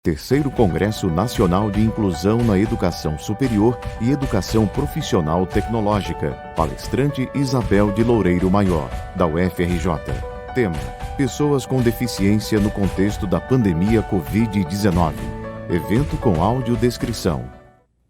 Terceiro Congresso Nacional de Inclusão na Educação Superior e Educação Profissional Tecnológica. Palestrante Isabel de Loureiro Maior, da UFRJ. Tema: Pessoas com deficiência no contexto da pandemia Covid-19. Evento com audiodescrição.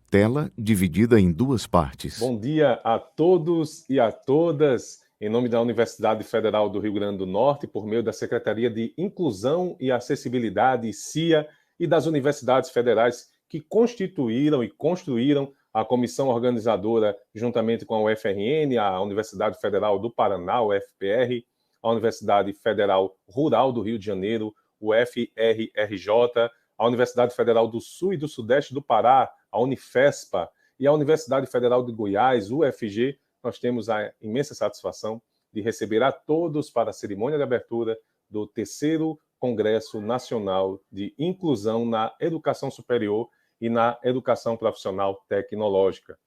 Tela dividida em duas partes. Bom dia a todos e a todas. Em nome da Universidade Federal do Rio Grande do Norte, por meio da Secretaria de Inclusão e Acessibilidade, CIA, e das universidades federais que constituíram e construíram a comissão organizadora, juntamente com a UFRN, a Universidade Federal do Paraná, UFPR, a Universidade Federal Rural do Rio de Janeiro, UFRRJ, a Universidade Federal do Sul e do Sudeste do Pará, a Unifespa, e a Universidade Federal de Goiás, UFG. Nós temos a imensa satisfação de receber a todos para a cerimônia de abertura do terceiro Congresso Nacional de Inclusão na Educação Superior e na Educação Profissional Tecnológica.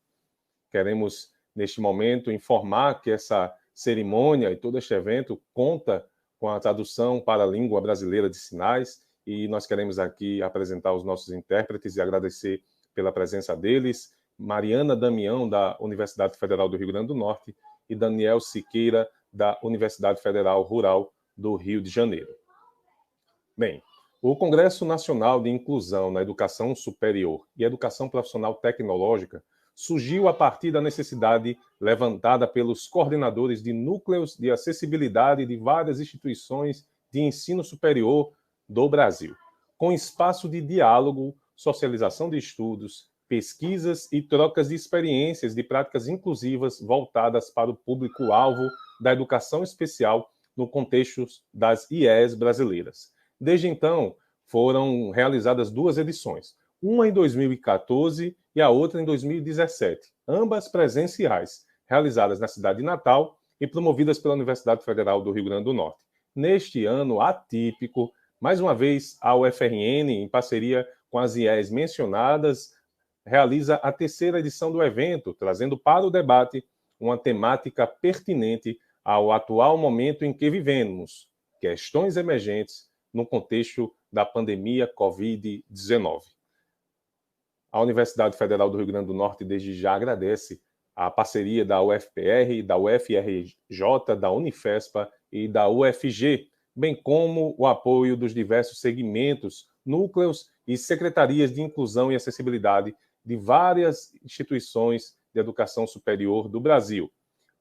Queremos, neste momento, informar que essa cerimônia e todo este evento conta com a tradução para a língua brasileira de sinais, e nós queremos aqui apresentar os nossos intérpretes e agradecer pela presença deles, Mariana Damião, da Universidade Federal do Rio Grande do Norte, e Daniel Siqueira, da Universidade Federal Rural do Rio de Janeiro. Bem, o Congresso Nacional de Inclusão na Educação Superior e Educação Profissional Tecnológica surgiu a partir da necessidade levantada pelos coordenadores de núcleos de acessibilidade de várias instituições de ensino superior do Brasil, com espaço de diálogo, socialização de estudos, pesquisas e trocas de experiências de práticas inclusivas voltadas para o público-alvo da educação especial no contexto das IES brasileiras. Desde então, foram realizadas duas edições, uma em 2014 e a outra em 2017, ambas presenciais, realizadas na cidade de Natal e promovidas pela Universidade Federal do Rio Grande do Norte. Neste ano atípico, mais uma vez, a UFRN, em parceria com as IES mencionadas, realiza a terceira edição do evento, trazendo para o debate uma temática pertinente ao atual momento em que vivemos, questões emergentes no contexto da pandemia Covid-19. A Universidade Federal do Rio Grande do Norte, desde já, agradece a parceria da UFPR, da UFRJ, da Unifespa e da UFG, bem como o apoio dos diversos segmentos, núcleos e secretarias de inclusão e acessibilidade de várias instituições de educação superior do Brasil.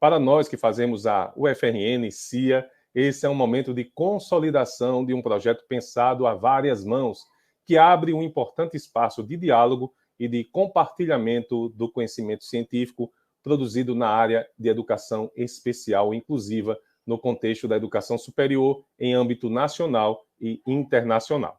Para nós que fazemos a UFRN, CIA, esse é um momento de consolidação de um projeto pensado a várias mãos, que abre um importante espaço de diálogo e de compartilhamento do conhecimento científico produzido na área de educação especial inclusiva no contexto da educação superior em âmbito nacional e internacional.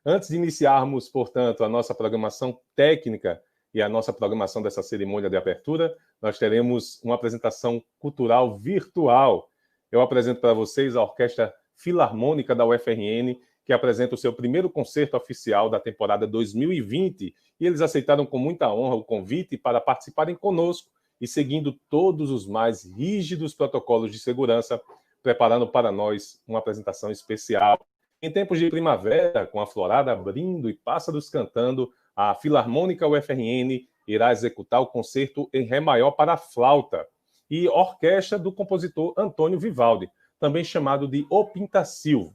Antes de iniciarmos, portanto, a nossa programação técnica e a nossa programação dessa cerimônia de abertura, nós teremos uma apresentação cultural virtual. Eu apresento para vocês a Orquestra Filarmônica da UFRN, que apresenta o seu primeiro concerto oficial da temporada 2020, e eles aceitaram com muita honra o convite para participarem conosco e seguindo todos os mais rígidos protocolos de segurança, preparando para nós uma apresentação especial. Em tempos de primavera, com a florada abrindo e pássaros cantando, a Filarmônica UFRN irá executar o concerto em Ré maior para a flauta e orquestra do compositor Antônio Vivaldi, também chamado de O Pintacilgo.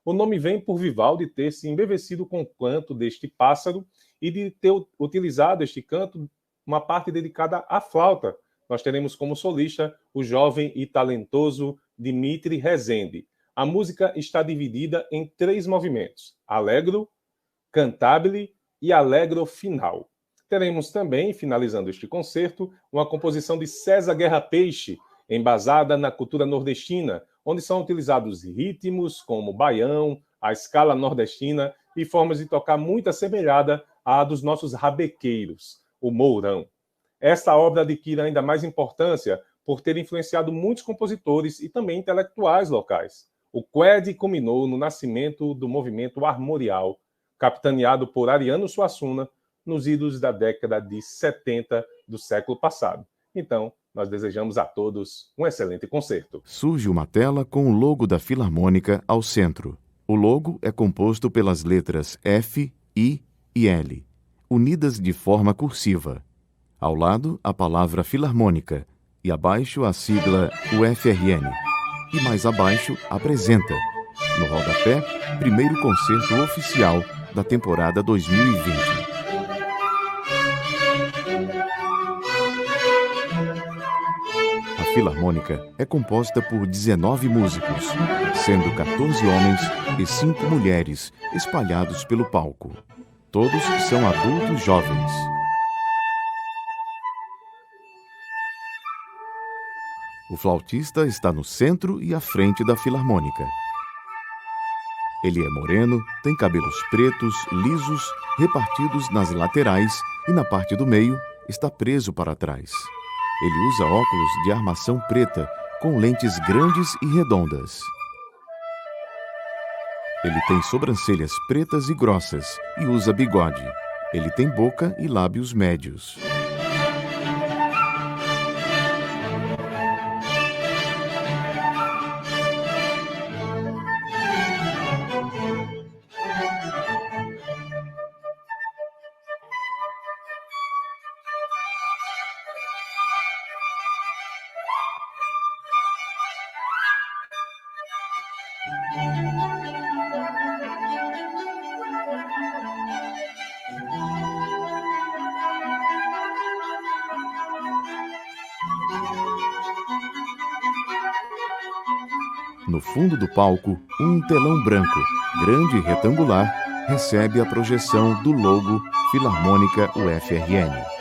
O nome vem por Vivaldi ter se embevecido com o canto deste pássaro e de ter utilizado este canto uma parte dedicada à flauta. Nós teremos como solista o jovem e talentoso Dimitri Rezende. A música está dividida em 3 movimentos: Allegro, Cantabile e Allegro final. Teremos também, finalizando este concerto, uma composição de César Guerra Peixe, embasada na cultura nordestina, onde são utilizados ritmos como baião, a escala nordestina e formas de tocar muito assemelhada à dos nossos rabequeiros, o mourão. Esta obra adquire ainda mais importância por ter influenciado muitos compositores e também intelectuais locais. O QED culminou no nascimento do movimento armorial, capitaneado por Ariano Suassuna, nos idos da década de 70 do século passado. Então, nós desejamos a todos um excelente concerto. Surge uma tela com o logo da Filarmônica ao centro. O logo é composto pelas letras F I e L, unidas de forma cursiva. Ao lado, a palavra Filarmônica e abaixo a sigla UFRN. E mais abaixo, apresenta, no rodapé, primeiro concerto oficial da temporada 2020. A Filarmônica é composta por 19 músicos, sendo 14 homens e 5 mulheres espalhados pelo palco. Todos são adultos jovens. O flautista está no centro e à frente da Filarmônica. Ele é moreno, tem cabelos pretos, lisos, repartidos nas laterais e na parte do meio está preso para trás. Ele usa óculos de armação preta, com lentes grandes e redondas. Ele tem sobrancelhas pretas e grossas e usa bigode. Ele tem boca e lábios médios. No fundo do palco, um telão branco, grande e retangular, recebe a projeção do logo Filarmônica UFRN.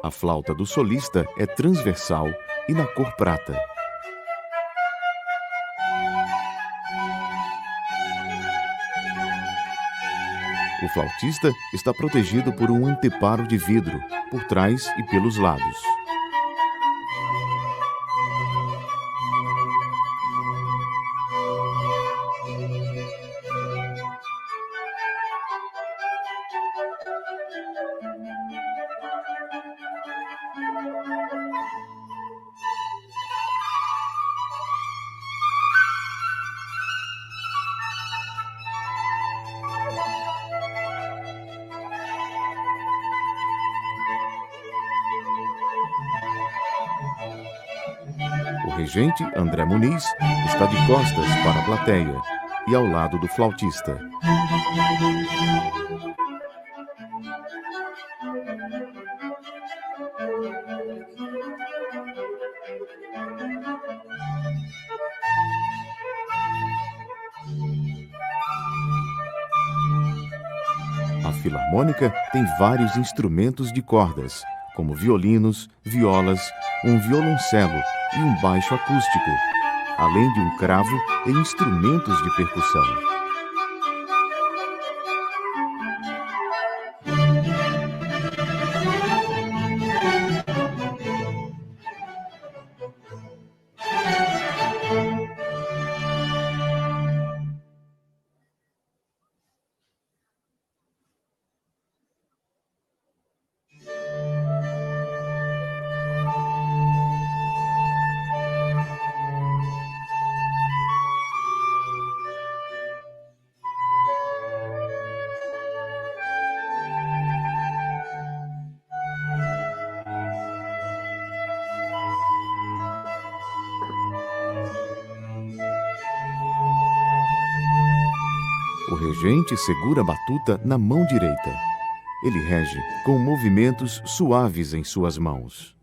A flauta do solista é transversal e na cor prata. O flautista está protegido por um anteparo de vidro, por trás e pelos lados. O regente, André Muniz, está de costas para a plateia e ao lado do flautista. A filarmônica tem vários instrumentos de cordas, como violinos, violas, um violoncelo e um baixo acústico, além de um cravo e instrumentos de percussão. O regente segura a batuta na mão direita. Ele rege com movimentos suaves em suas mãos.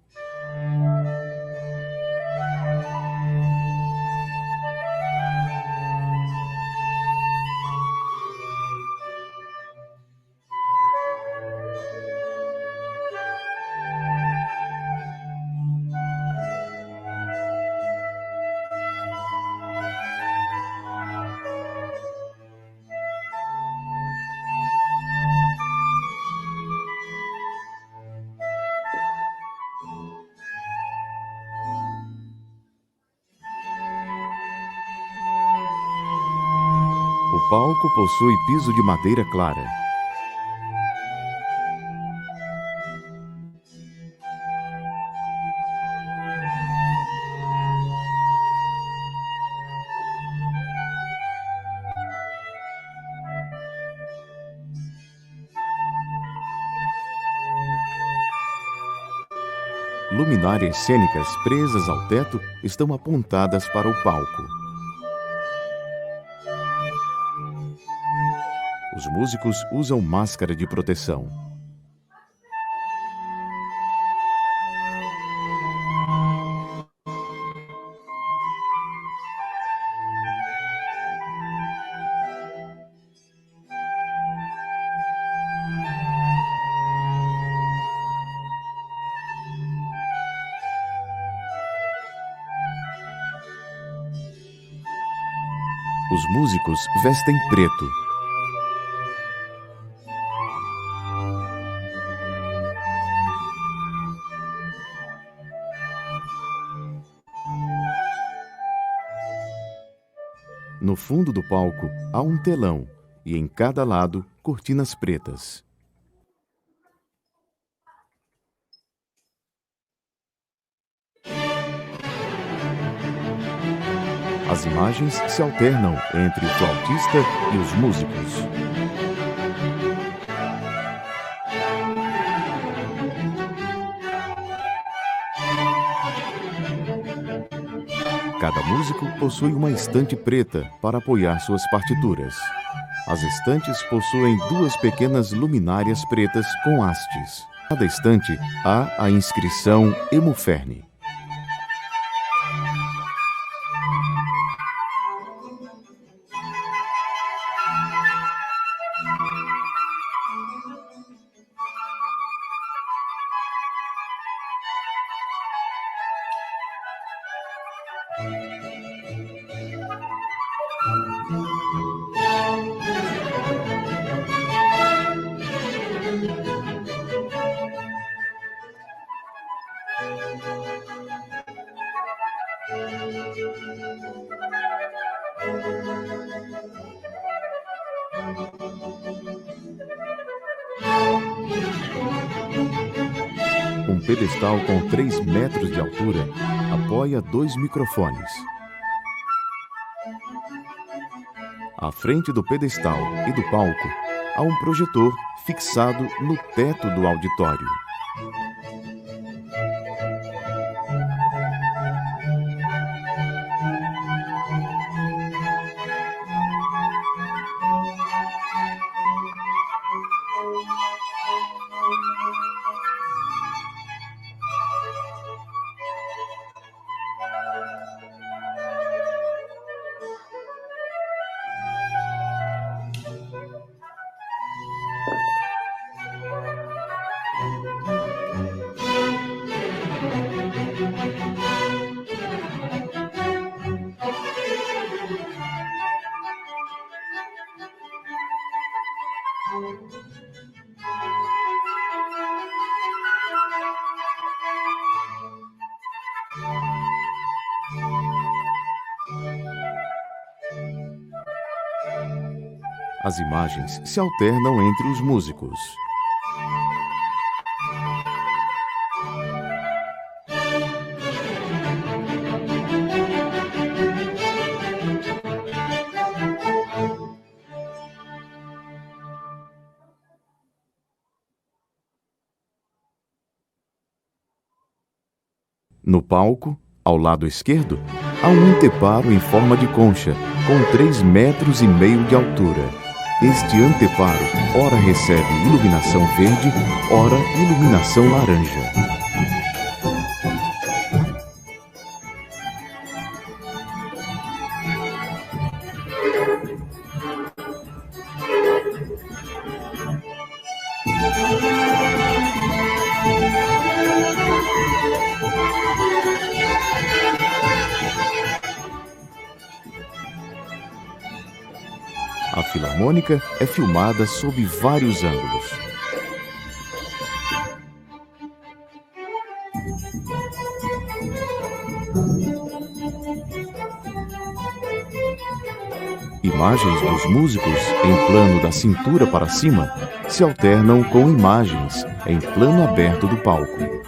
palco possui piso de madeira clara. Luminárias cênicas presas ao teto estão apontadas para o palco. Os músicos usam máscara de proteção. Os músicos vestem preto. No fundo do palco há um telão e em cada lado cortinas pretas. As imagens se alternam entre o flautista e os músicos. Cada músico possui uma estante preta para apoiar suas partituras. As estantes possuem duas pequenas luminárias pretas com hastes. Cada estante há a inscrição Emuferne. Um pedestal com 3 metros de altura apoia 2 microfones. À frente do pedestal e do palco, há um projetor fixado no teto do auditório. As imagens se alternam entre os músicos. No palco, ao lado esquerdo, há um anteparo em forma de concha, com 3,5 metros de altura. Este anteparo ora recebe iluminação verde, ora iluminação laranja. A filarmônica é filmada sob vários ângulos. Imagens dos músicos em plano da cintura para cima se alternam com imagens em plano aberto do palco.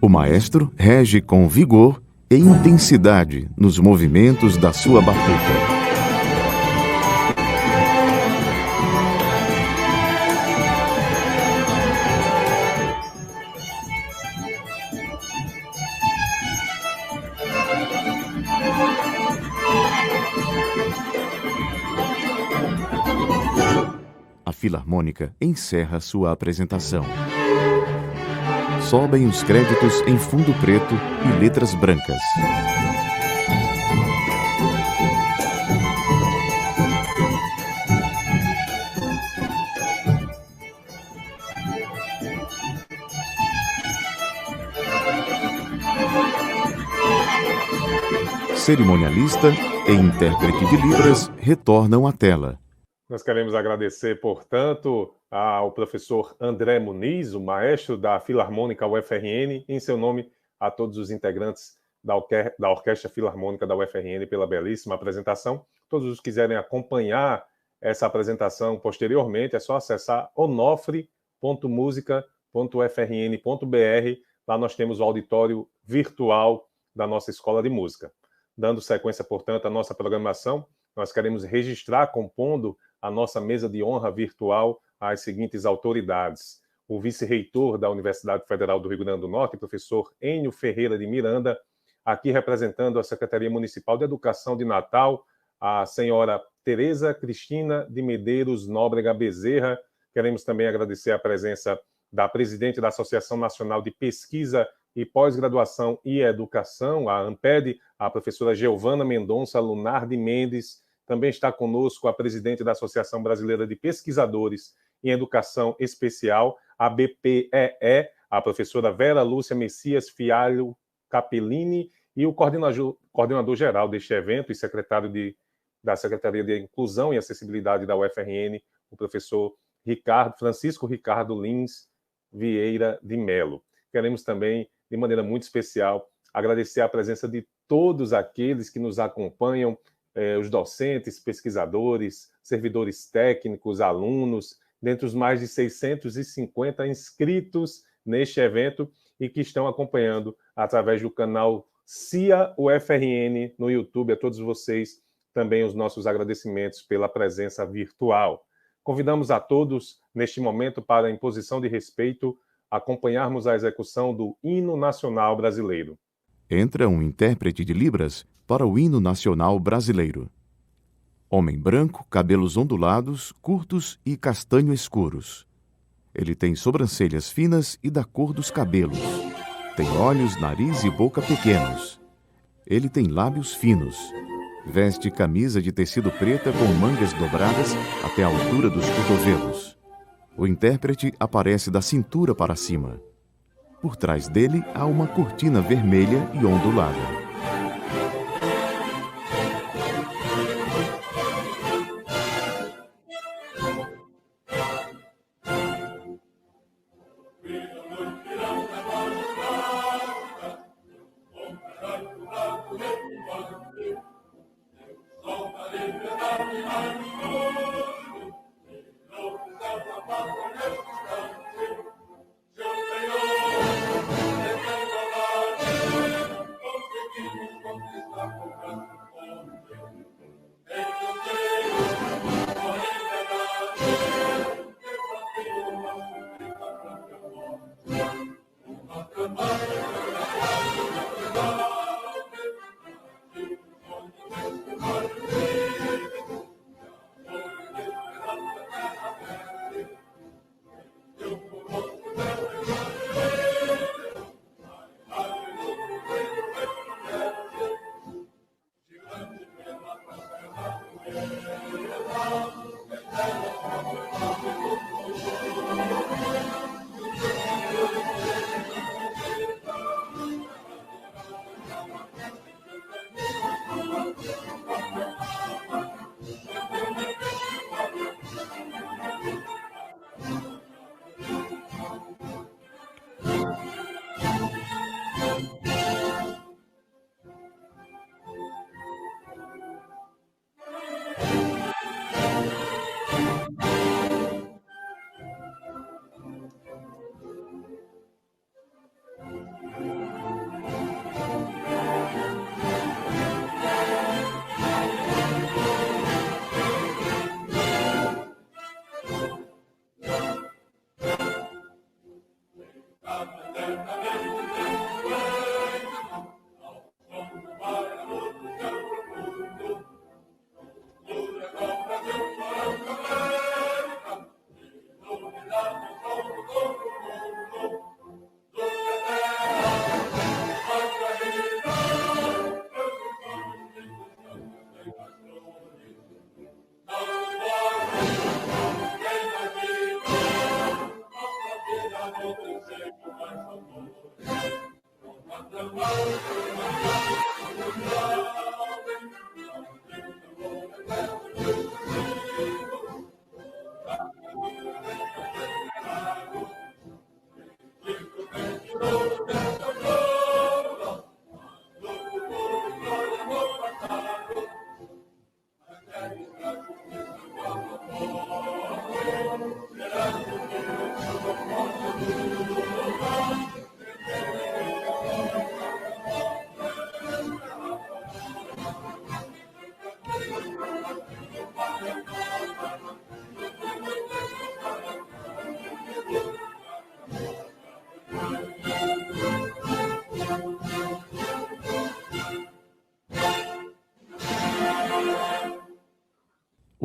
O maestro rege com vigor e intensidade nos movimentos da sua batuta. A Filarmônica encerra sua apresentação. Sobem os créditos em fundo preto e letras brancas. Cerimonialista e intérprete de Libras retornam à tela. Nós queremos agradecer, portanto, ao professor André Muniz, o maestro da Filarmônica UFRN, em seu nome a todos os integrantes da Orquestra Filarmônica da UFRN pela belíssima apresentação. Todos os que quiserem acompanhar essa apresentação posteriormente, é só acessar onofre.musica.ufrn.br. Lá nós temos o auditório virtual da nossa Escola de Música. Dando sequência, portanto, à nossa programação, nós queremos registrar, compondo a nossa mesa de honra virtual, as seguintes autoridades: o vice-reitor da Universidade Federal do Rio Grande do Norte, professor Enio Ferreira de Miranda, aqui representando a Secretaria Municipal de Educação de Natal, a senhora Tereza Cristina de Medeiros Nóbrega Bezerra. Queremos também agradecer a presença da presidente da Associação Nacional de Pesquisa e Pós-Graduação e Educação, a ANPED, a professora Giovana Mendonça Lunar de Mendes. Também está conosco a presidente da Associação Brasileira de Pesquisadores em Educação Especial, a BPEE, a professora Vera Lúcia Messias Fialho Capellini, e o coordenador-geral deste evento e secretário da Secretaria de Inclusão e Acessibilidade da UFRN, o professor Francisco Ricardo Lins Vieira de Melo. Queremos também, de maneira muito especial, agradecer a presença de todos aqueles que nos acompanham, os docentes, pesquisadores, servidores técnicos, alunos, dentre os mais de 650 inscritos neste evento e que estão acompanhando através do canal CIA UFRN no YouTube. A todos vocês também os nossos agradecimentos pela presença virtual. Convidamos a todos, neste momento, para, em posição de respeito, acompanharmos a execução do Hino Nacional Brasileiro. Entra um intérprete de Libras para o Hino Nacional Brasileiro. Homem branco, cabelos ondulados, curtos e castanho escuros. Ele tem sobrancelhas finas e da cor dos cabelos. Tem olhos, nariz e boca pequenos. Ele tem lábios finos. Veste camisa de tecido preta com mangas dobradas até a altura dos cotovelos. O intérprete aparece da cintura para cima. Por trás dele há uma cortina vermelha e ondulada.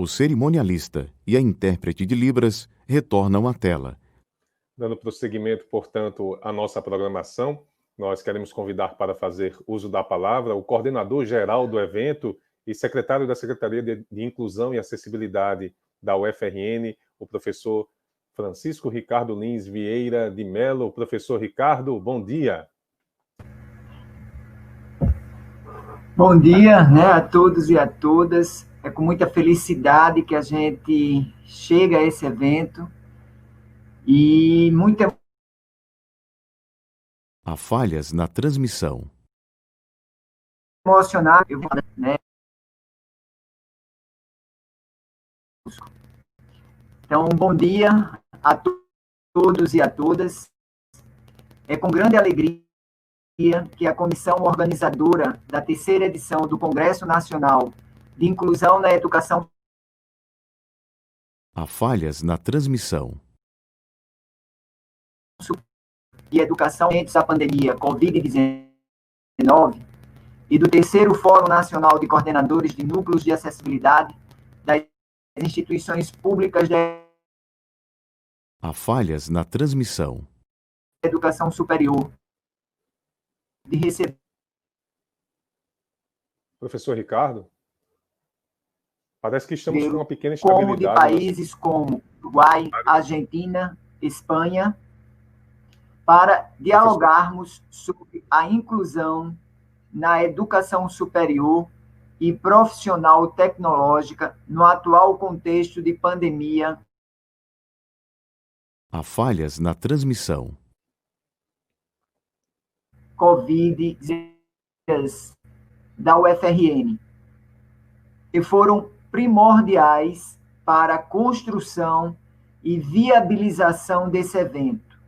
O cerimonialista e a intérprete de Libras retornam à tela. Dando prosseguimento, portanto, à nossa programação, nós queremos convidar para fazer uso da palavra o coordenador geral do evento e secretário da Secretaria de Inclusão e Acessibilidade da UFRN, o professor Francisco Ricardo Lins Vieira de Mello. Professor Ricardo, bom dia. Bom dia, a todos e a todas. É com muita felicidade que a gente chega a esse evento e muita... Há falhas na transmissão. Emocionado, Então, bom dia a todos e a todas. É com grande alegria que a comissão organizadora da terceira edição do Congresso Nacional de Inclusão na Educação... Há falhas na transmissão. E educação antes da pandemia Covid-19 e do terceiro Fórum Nacional de Coordenadores de Núcleos de Acessibilidade das instituições públicas de Há falhas na transmissão. Educação superior de receber... Professor Ricardo, parece que estamos com uma pequena como instabilidade. de países como Uruguai, Argentina, Espanha, para dialogarmos sobre a inclusão na educação superior e profissional tecnológica no atual contexto de pandemia. Há falhas na transmissão. Covid-19 da UFRN, e foram primordiais para a construção e viabilização desse evento.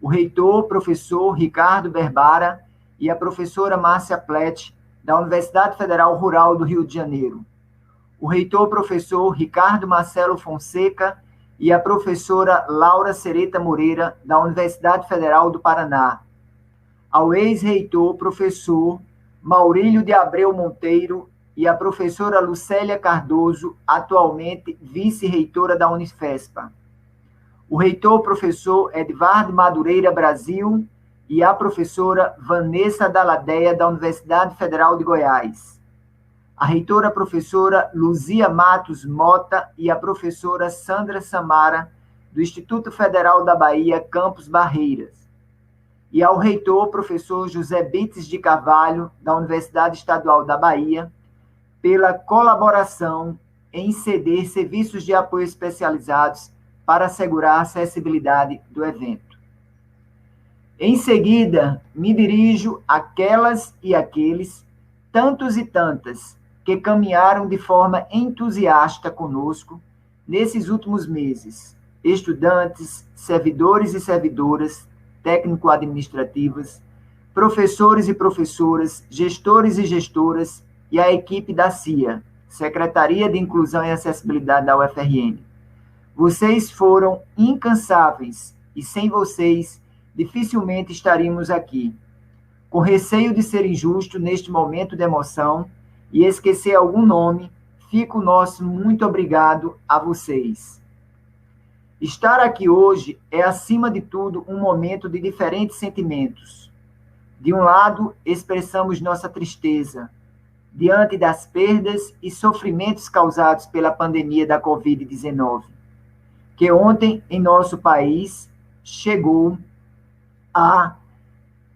O reitor, professor Ricardo Berbara, e a professora Márcia Plett, da Universidade Federal Rural do Rio de Janeiro. O reitor, professor Ricardo Marcelo Fonseca, e a professora Laura Sereta Moreira, da Universidade Federal do Paraná. Ao ex-reitor, professor Maurílio de Abreu Monteiro, e a professora Lucélia Cardoso, atualmente vice-reitora da Unifespa. O reitor, professor Edvardo Madureira Brasil, e a professora Vanessa Dalladea, da Universidade Federal de Goiás. A reitora, professora Luzia Matos Mota, e a professora Sandra Samara, do Instituto Federal da Bahia, Campus Barreiras. E ao reitor, professor José Bites de Carvalho, da Universidade Estadual da Bahia, pela colaboração em ceder serviços de apoio especializados para assegurar a acessibilidade do evento. Em seguida, me dirijo àquelas e àqueles, tantos e tantas, que caminharam de forma entusiasta conosco nesses últimos meses, estudantes, servidores e servidoras, técnico-administrativas, professores e professoras, gestores e gestoras, e a equipe da CIA, Secretaria de Inclusão e Acessibilidade da UFRN. Vocês foram incansáveis, e sem vocês, dificilmente estaríamos aqui. Com receio de ser injusto neste momento de emoção e esquecer algum nome, fica o nosso muito obrigado a vocês. Estar aqui hoje é, acima de tudo, um momento de diferentes sentimentos. De um lado, expressamos nossa tristeza diante das perdas e sofrimentos causados pela pandemia da Covid-19, que ontem, em nosso país, chegou a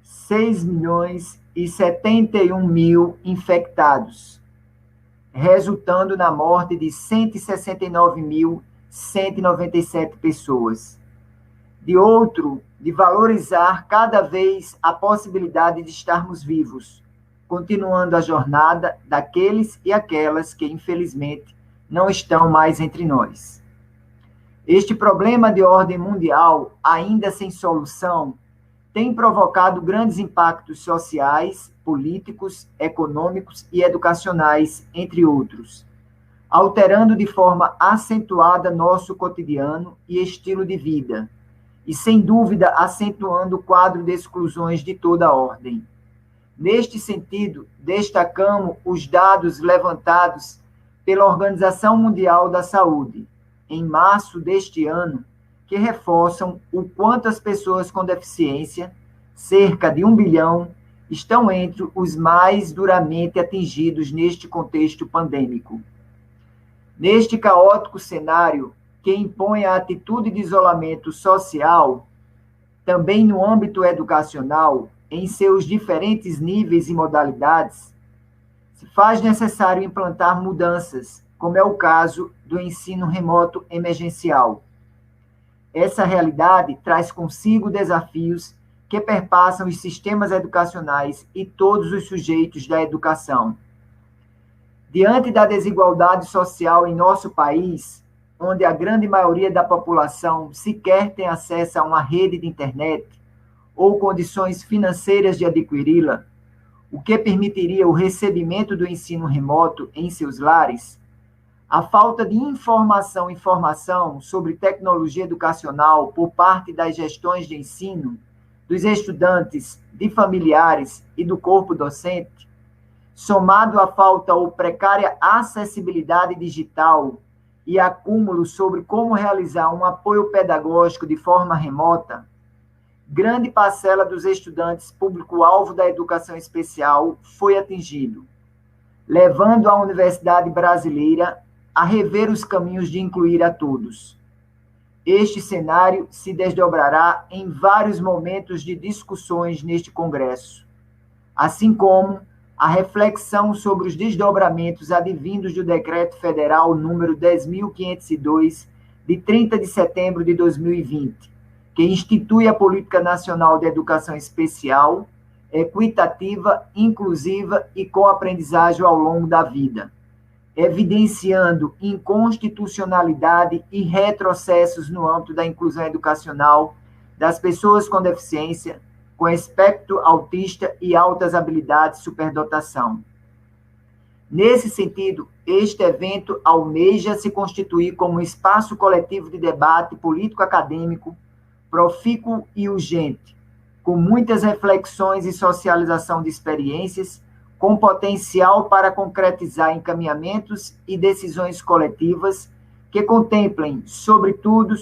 6.071.000 infectados, resultando na morte de 169.197 pessoas. De outro, de valorizar cada vez a possibilidade de estarmos vivos, continuando a jornada daqueles e aquelas que, infelizmente, não estão mais entre nós. Este problema de ordem mundial, ainda sem solução, tem provocado grandes impactos sociais, políticos, econômicos e educacionais, entre outros, alterando de forma acentuada nosso cotidiano e estilo de vida, e, sem dúvida, acentuando o quadro de exclusões de toda a ordem. Neste sentido, destacamos os dados levantados pela Organização Mundial da Saúde, em março deste ano, que reforçam o quanto as pessoas com deficiência, cerca de 1 bilhão, estão entre os mais duramente atingidos neste contexto pandêmico. Neste caótico cenário, que impõe a atitude de isolamento social, também no âmbito educacional, em seus diferentes níveis e modalidades, se faz necessário implantar mudanças, como é o caso do ensino remoto emergencial. Essa realidade traz consigo desafios que perpassam os sistemas educacionais e todos os sujeitos da educação. Diante da desigualdade social em nosso país, onde a grande maioria da população sequer tem acesso a uma rede de internet ou condições financeiras de adquiri-la, o que permitiria o recebimento do ensino remoto em seus lares, a falta de informação sobre tecnologia educacional por parte das gestões de ensino, dos estudantes, de familiares e do corpo docente, somado à falta ou precária acessibilidade digital e acúmulo sobre como realizar um apoio pedagógico de forma remota, grande parcela dos estudantes público-alvo da educação especial foi atingido, levando a universidade brasileira a rever os caminhos de incluir a todos. Este cenário se desdobrará em vários momentos de discussões neste Congresso, assim como a reflexão sobre os desdobramentos advindos do Decreto Federal número 10.502, de 30 de setembro de 2020, que institui a Política Nacional de Educação Especial, equitativa, inclusiva e com aprendizagem ao longo da vida, evidenciando inconstitucionalidade e retrocessos no âmbito da inclusão educacional das pessoas com deficiência, com espectro autista e altas habilidades superdotação. Nesse sentido, este evento almeja se constituir como um espaço coletivo de debate político-acadêmico, profícuo e urgente, com muitas reflexões e socialização de experiências, com potencial para concretizar encaminhamentos e decisões coletivas que contemplem, sobretudo,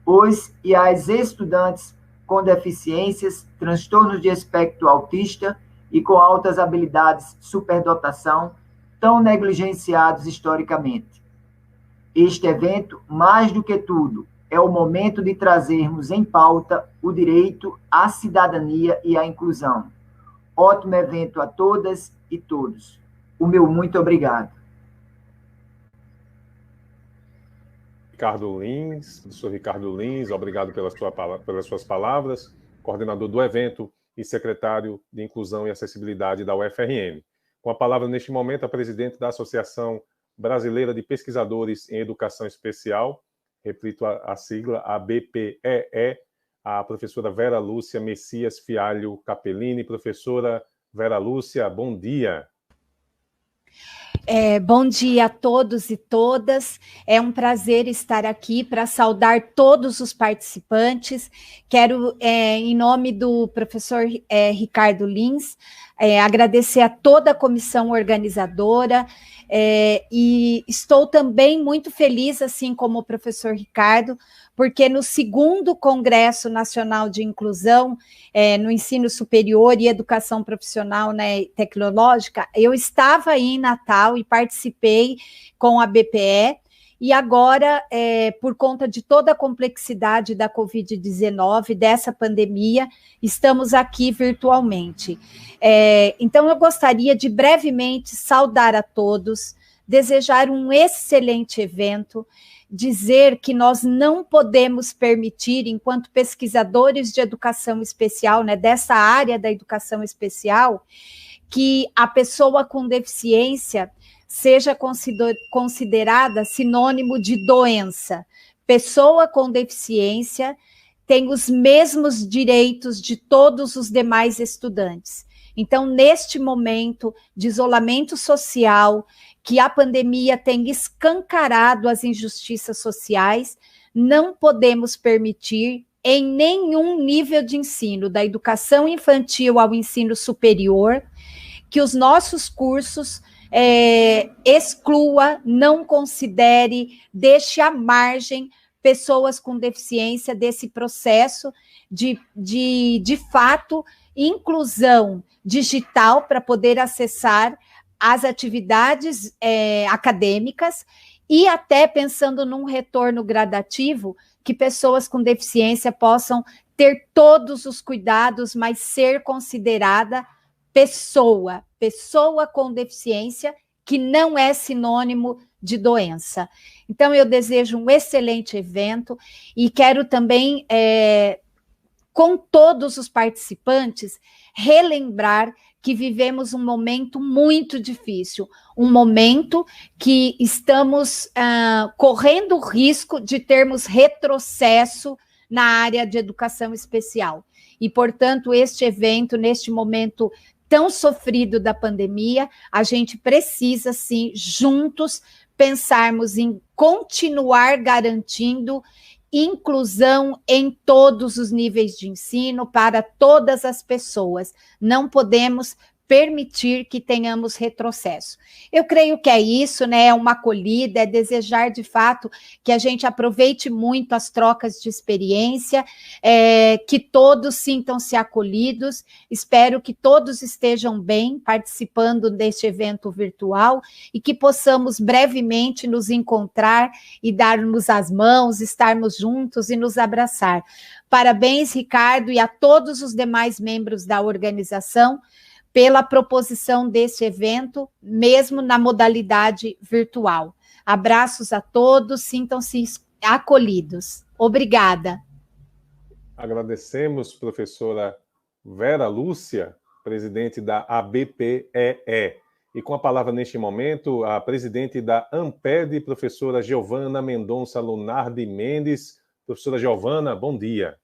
os e as estudantes com deficiências, transtornos de espectro autista e com altas habilidades superdotação, tão negligenciados historicamente. Este evento, mais do que tudo, é o momento de trazermos em pauta o direito à cidadania e à inclusão. Ótimo evento a todas e todos. O meu muito obrigado. Professor Ricardo Lins, obrigado pelas suas palavras, coordenador do evento e secretário de Inclusão e Acessibilidade da UFRN. Com a palavra, neste momento, a presidente da Associação Brasileira de Pesquisadores em Educação Especial, repito a sigla, a BPEE, a professora Vera Lúcia Messias Fialho Capellini. Professora Vera Lúcia, bom dia. Bom dia a todos e todas. É um prazer estar aqui para saudar todos os participantes. Quero, em nome do professor Ricardo Lins, agradecer a toda a comissão organizadora, e estou também muito feliz, assim como o professor Ricardo, porque no 2º Congresso Nacional de Inclusão no Ensino Superior e Educação Profissional, né, Tecnológica, eu estava aí em Natal e participei com a BPE, e agora, por conta de toda a complexidade da Covid-19, dessa pandemia, estamos aqui virtualmente. Então, eu gostaria de brevemente saudar a todos, desejar um excelente evento, dizer que nós não podemos permitir, enquanto pesquisadores de educação especial, né, dessa área da educação especial, que a pessoa com deficiência seja considerada sinônimo de doença. Pessoa com deficiência tem os mesmos direitos de todos os demais estudantes. Então, neste momento de isolamento social, que a pandemia tem escancarado as injustiças sociais, não podemos permitir, em nenhum nível de ensino, da educação infantil ao ensino superior, que os nossos cursos exclua, não considere, deixe à margem pessoas com deficiência desse processo de fato, inclusão digital para poder acessar as atividades acadêmicas e até pensando num retorno gradativo, que pessoas com deficiência possam ter todos os cuidados, mas ser considerada pessoa com deficiência, que não é sinônimo de doença. Então, eu desejo um excelente evento e quero também, com todos os participantes, relembrar que vivemos um momento muito difícil, um momento que estamos correndo o risco de termos retrocesso na área de educação especial. E, portanto, este evento, neste momento tão sofrido da pandemia, a gente precisa, sim, juntos, pensarmos em continuar garantindo inclusão em todos os níveis de ensino para todas as pessoas. Não podemos permitir que tenhamos retrocesso. Eu creio que é isso, né? É uma acolhida, é desejar de fato que a gente aproveite muito as trocas de experiência, que todos sintam-se acolhidos. Espero que todos estejam bem participando deste evento virtual e que possamos brevemente nos encontrar e darmos as mãos, estarmos juntos e nos abraçar. Parabéns, Ricardo, e a todos os demais membros da organização pela proposição desse evento, mesmo na modalidade virtual. Abraços a todos, sintam-se acolhidos. Obrigada. Agradecemos, professora Vera Lúcia, presidente da ABPEE. E com a palavra neste momento, a presidente da ANPED, professora Giovana Mendonça Lunardi Mendes. Professora Giovana, bom dia.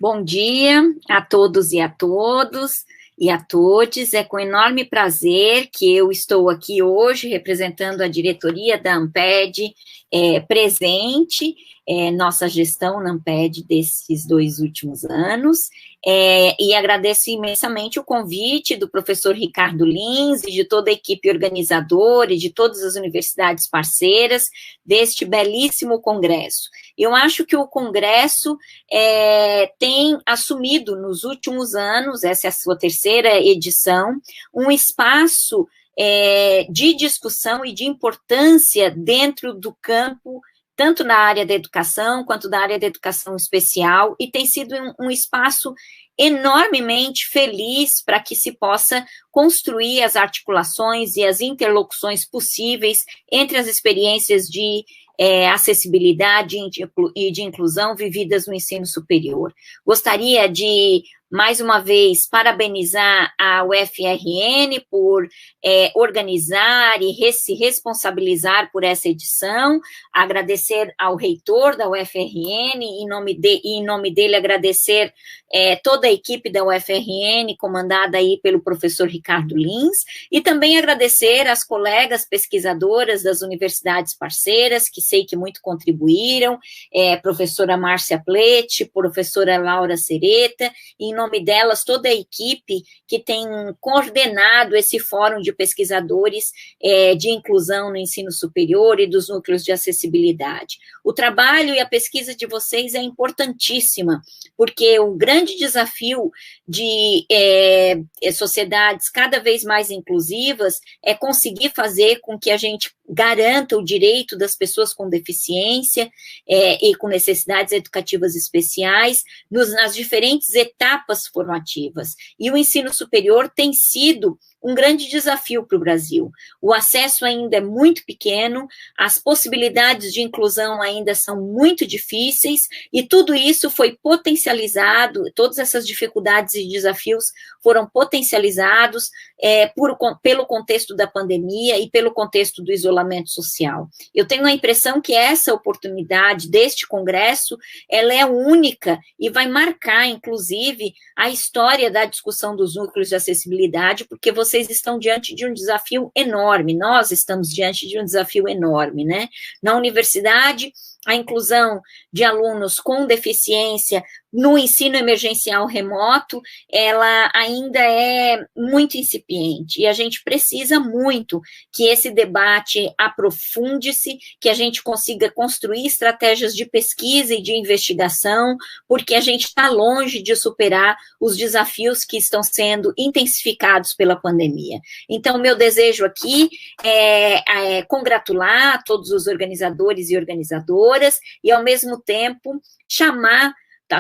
Bom dia a todos e a todos e a todes. É com enorme prazer que eu estou aqui hoje representando a diretoria da ANPED, presente, nossa gestão na ANPED desses 2 últimos anos, e agradeço imensamente o convite do professor Ricardo Lins e de toda a equipe organizadora e de todas as universidades parceiras deste belíssimo congresso. Eu acho que o congresso tem assumido nos últimos anos, essa é a sua 3ª edição, um espaço de discussão e de importância dentro do campo, tanto na área da educação, quanto da área da educação especial, e tem sido um espaço enormemente feliz para que se possa construir as articulações e as interlocuções possíveis entre as experiências de acessibilidade e de inclusão vividas no ensino superior. Gostaria de, mais uma vez, parabenizar a UFRN por organizar e se responsabilizar por essa edição, agradecer ao reitor da UFRN, e em nome dele agradecer toda a equipe da UFRN, comandada aí pelo professor Ricardo Lins, e também agradecer às colegas pesquisadoras das universidades parceiras, que sei que muito contribuíram, professora Márcia Plete, professora Laura Sereta, e em nome delas, toda a equipe que tem coordenado esse fórum de pesquisadores de inclusão no ensino superior e dos núcleos de acessibilidade. O trabalho e a pesquisa de vocês é importantíssima, porque o grande desafio de sociedades cada vez mais inclusivas é conseguir fazer com que a gente garanta o direito das pessoas com deficiência e com necessidades educativas especiais nas diferentes etapas formativas. E o ensino superior tem sido um grande desafio para o Brasil. O acesso ainda é muito pequeno, as possibilidades de inclusão ainda são muito difíceis, e tudo isso foi potencializado, todas essas dificuldades e desafios foram potencializados pelo contexto da pandemia e pelo contexto do isolamento social. Eu tenho a impressão que essa oportunidade deste congresso, ela é única e vai marcar, inclusive, a história da discussão dos núcleos de acessibilidade, porque vocês estão diante de um desafio enorme, nós estamos diante de um desafio enorme, né? Na universidade, a inclusão de alunos com deficiência no ensino emergencial remoto, ela ainda é muito incipiente, e a gente precisa muito que esse debate aprofunde-se, que a gente consiga construir estratégias de pesquisa e de investigação, porque a gente está longe de superar os desafios que estão sendo intensificados pela pandemia. Então, meu desejo aqui é congratular todos os organizadores e organizadoras, e, ao mesmo tempo, chamar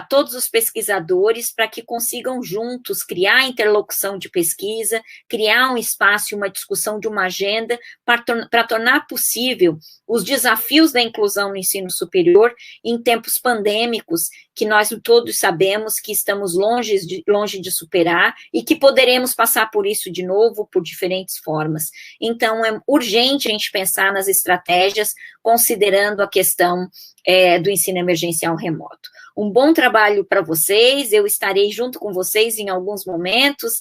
todos os pesquisadores para que consigam juntos criar interlocução de pesquisa, criar um espaço e uma discussão de uma agenda para tornar possível os desafios da inclusão no ensino superior em tempos pandêmicos, que nós todos sabemos que estamos longe de superar e que poderemos passar por isso de novo por diferentes formas. Então, é urgente a gente pensar nas estratégias, considerando a questão do ensino emergencial remoto. Um bom trabalho para vocês, eu estarei junto com vocês em alguns momentos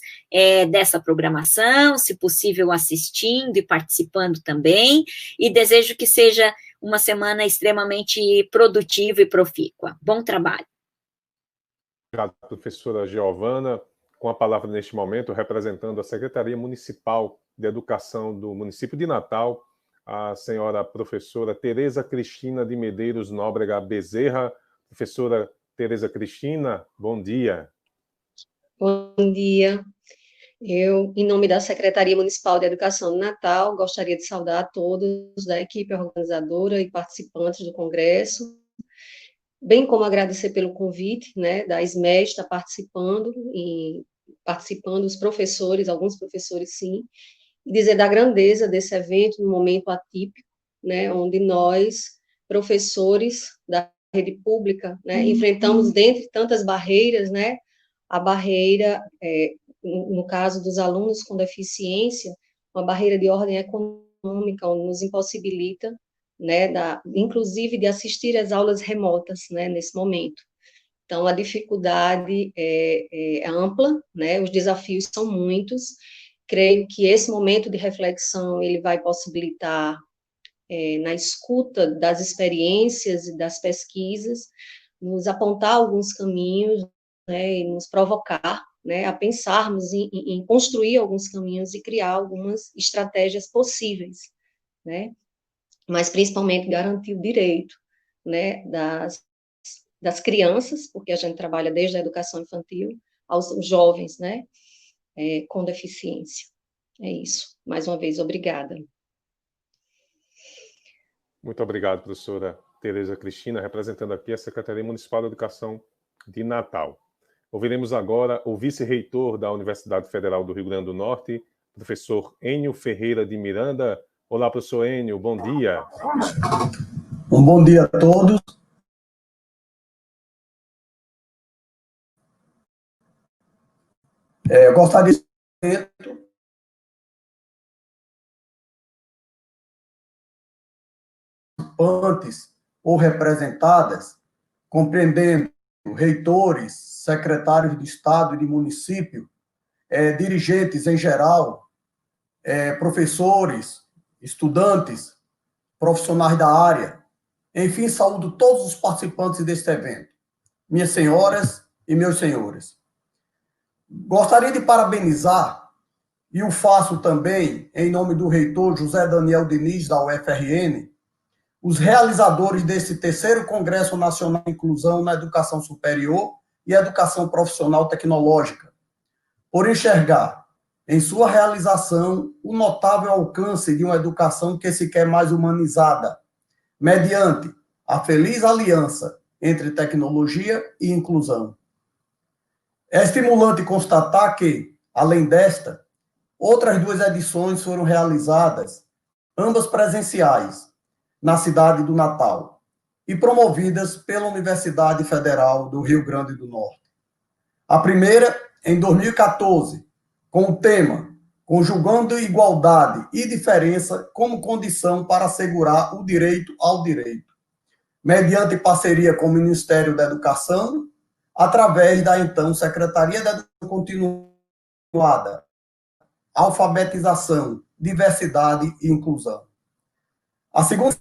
dessa programação, se possível assistindo e participando também, e desejo que seja uma semana extremamente produtiva e profícua. Bom trabalho. Obrigado, professora Giovana. Com a palavra neste momento, representando a Secretaria Municipal de Educação do município de Natal, a senhora professora Tereza Cristina de Medeiros Nóbrega Bezerra. Professora Tereza Cristina, bom dia. Bom dia. Eu, em nome da Secretaria Municipal de Educação de Natal, gostaria de saudar a todos da equipe organizadora e participantes do congresso, bem como agradecer pelo convite, né, da SMED estar participando os professores, alguns professores sim, e dizer da grandeza desse evento, num momento atípico, né, onde nós, professores da rede pública, né, enfrentamos, dentre tantas barreiras, né, a barreira, no caso dos alunos com deficiência, uma barreira de ordem econômica, onde nos impossibilita, né, inclusive de assistir às aulas remotas, né, nesse momento. Então, a dificuldade é ampla, né, os desafios são muitos. Creio que esse momento de reflexão, ele vai possibilitar, na escuta das experiências e das pesquisas, nos apontar alguns caminhos, né, e nos provocar, né, a pensarmos em construir alguns caminhos e criar algumas estratégias possíveis, né, mas principalmente garantir o direito, né, das crianças, porque a gente trabalha desde a educação infantil aos jovens, né, com deficiência. É isso. Mais uma vez, obrigada. Muito obrigado, professora Tereza Cristina, representando aqui a Secretaria Municipal de Educação de Natal. Ouviremos agora o vice-reitor da Universidade Federal do Rio Grande do Norte, professor Enio Ferreira de Miranda. Olá, professor Enio, bom dia. Um bom dia a todos. Eu gostaria de participantes ou representadas, compreendendo reitores, secretários de Estado e de município, dirigentes em geral, professores, estudantes, profissionais da área, enfim, saúdo todos os participantes deste evento. Minhas senhoras e meus senhores, Gostaria de parabenizar, e o faço também em nome do reitor José Daniel Diniz, da UFRN, os realizadores desse 3º Congresso Nacional de Inclusão na Educação Superior e Educação Profissional Tecnológica, por enxergar em sua realização o notável alcance de uma educação que se quer mais humanizada, mediante a feliz aliança entre tecnologia e inclusão. É estimulante constatar que, além desta, outras 2 edições foram realizadas, ambas presenciais, na cidade do Natal, e promovidas pela Universidade Federal do Rio Grande do Norte. A primeira, em 2014, com o tema Conjugando Igualdade e Diferença como Condição para Assegurar o Direito ao Direito, mediante parceria com o Ministério da Educação, através da, então, Secretaria da Educação Continuada, Alfabetização, Diversidade e Inclusão. A segunda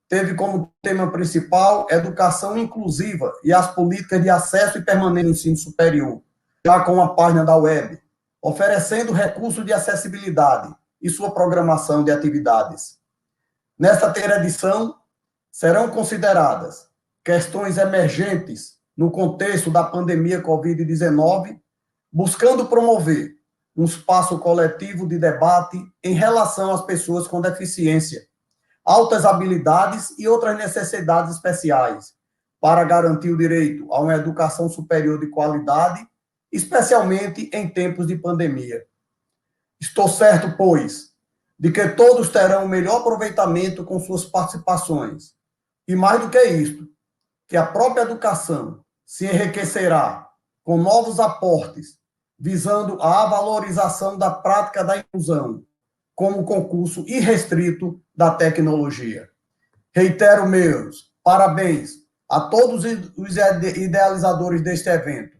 teve como tema principal Educação Inclusiva e as Políticas de Acesso e Permanência no Ensino Superior, já com a página da web, oferecendo recursos de acessibilidade e sua programação de atividades. Nesta 3ª edição, serão consideradas questões emergentes no contexto da pandemia Covid-19, buscando promover um espaço coletivo de debate em relação às pessoas com deficiência, altas habilidades e outras necessidades especiais, para garantir o direito a uma educação superior de qualidade, especialmente em tempos de pandemia. Estou certo, pois, de que todos terão o melhor aproveitamento com suas participações. E mais do que isto, que a própria educação se enriquecerá com novos aportes, visando a valorização da prática da inclusão, como concurso irrestrito da tecnologia. Reitero meus parabéns a todos os idealizadores deste evento,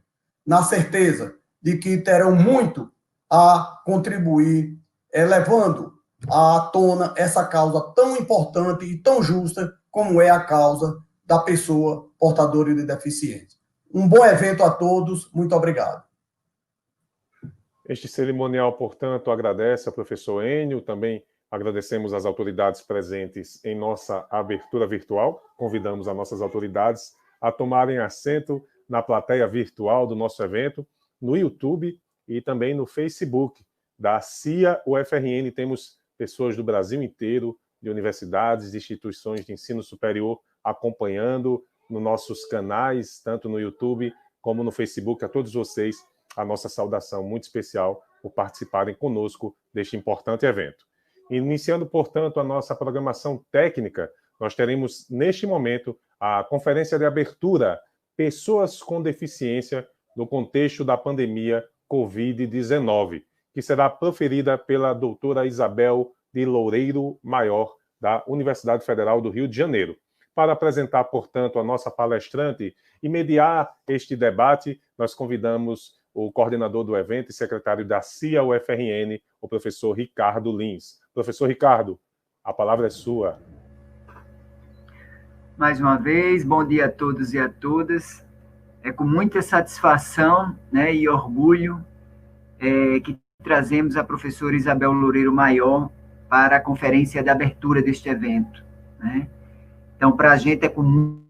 na certeza de que terão muito a contribuir, levando à tona essa causa tão importante e tão justa como é a causa da pessoa portadora de deficiência. Um bom evento a todos, muito obrigado. Este cerimonial, portanto, agradece ao professor Enio, também agradecemos às autoridades presentes em nossa abertura virtual, convidamos as nossas autoridades a tomarem assento na plateia virtual do nosso evento, no YouTube e também no Facebook da CIA UFRN. Temos pessoas do Brasil inteiro, de universidades, de instituições de ensino superior, acompanhando nos nossos canais, tanto no YouTube como no Facebook. A todos vocês, a nossa saudação muito especial por participarem conosco deste importante evento. Iniciando, portanto, a nossa programação técnica, nós teremos, neste momento, a conferência de abertura Pessoas com Deficiência no contexto da pandemia Covid-19, que será proferida pela doutora Isabel de Loureiro Maior, da Universidade Federal do Rio de Janeiro. Para apresentar, portanto, a nossa palestrante e mediar este debate, nós convidamos o coordenador do evento e secretário da CIA UFRN, o professor Ricardo Lins. Professor Ricardo, a palavra é sua. Mais uma vez, bom dia a todos e a todas. É com muita satisfação, né, e orgulho que trazemos a professora Isabel Loureiro Maior para a conferência de abertura deste evento, né? Então, para a gente é com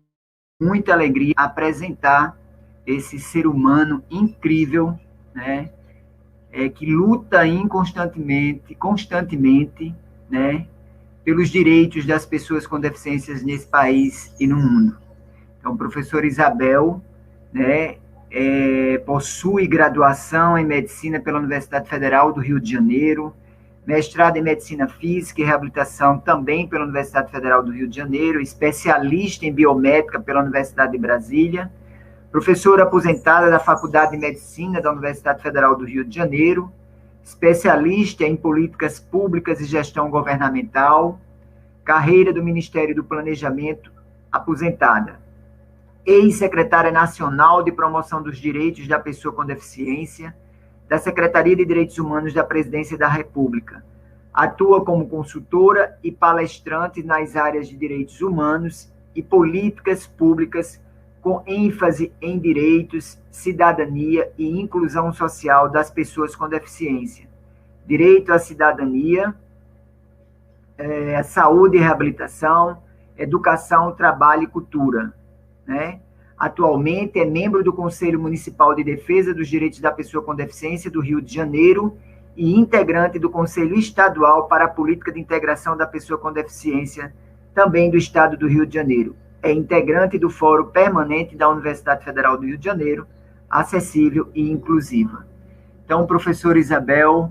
muita alegria apresentar esse ser humano incrível, né, que luta constantemente, né, pelos direitos das pessoas com deficiências nesse país e no mundo. Então, professora Isabel, né, possui graduação em Medicina pela Universidade Federal do Rio de Janeiro, mestrado em Medicina Física e Reabilitação também pela Universidade Federal do Rio de Janeiro, especialista em Biomédica pela Universidade de Brasília, professora aposentada da Faculdade de Medicina da Universidade Federal do Rio de Janeiro, especialista em Políticas Públicas e Gestão Governamental, carreira do Ministério do Planejamento, aposentada. Ex-secretária nacional de Promoção dos Direitos da Pessoa com Deficiência, da Secretaria de Direitos Humanos da Presidência da República. Atua como consultora e palestrante nas áreas de direitos humanos e políticas públicas com ênfase em direitos, cidadania e inclusão social das pessoas com deficiência. Direito à cidadania, saúde e reabilitação, educação, trabalho e cultura, né? Atualmente é membro do Conselho Municipal de Defesa dos Direitos da Pessoa com Deficiência do Rio de Janeiro e integrante do Conselho Estadual para a Política de Integração da Pessoa com Deficiência, também do Estado do Rio de Janeiro. É integrante do Fórum Permanente da Universidade Federal do Rio de Janeiro, acessível e inclusiva. Então, professora Isabel,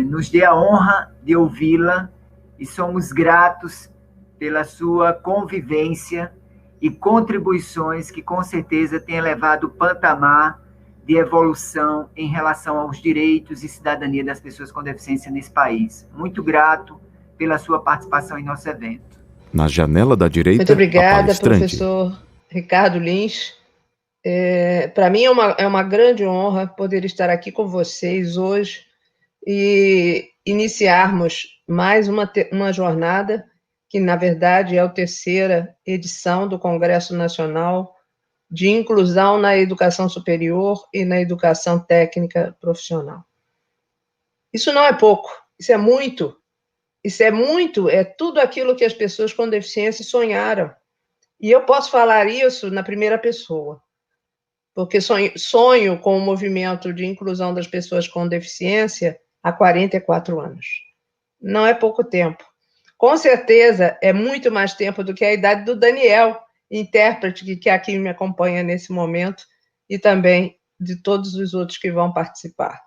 nos dê a honra de ouvi-la e somos gratos pela sua convivência e contribuições que, com certeza, têm elevado o patamar de evolução em relação aos direitos e cidadania das pessoas com deficiência nesse país. Muito grato pela sua participação em nosso evento. Na janela da direita, muito obrigada, palestrante. Professor Ricardo Lins. Para mim é uma grande honra poder estar aqui com vocês hoje e iniciarmos mais uma jornada que, na verdade, é a terceira edição do Congresso Nacional de Inclusão na Educação Superior e na Educação Técnica Profissional. Isso não é pouco, isso é muito. É tudo aquilo que as pessoas com deficiência sonharam. E eu posso falar isso na primeira pessoa, porque sonho com o movimento de inclusão das pessoas com deficiência há 44 anos. Não é pouco tempo. Com certeza, é muito mais tempo do que a idade do Daniel, intérprete que aqui me acompanha nesse momento, e também de todos os outros que vão participar.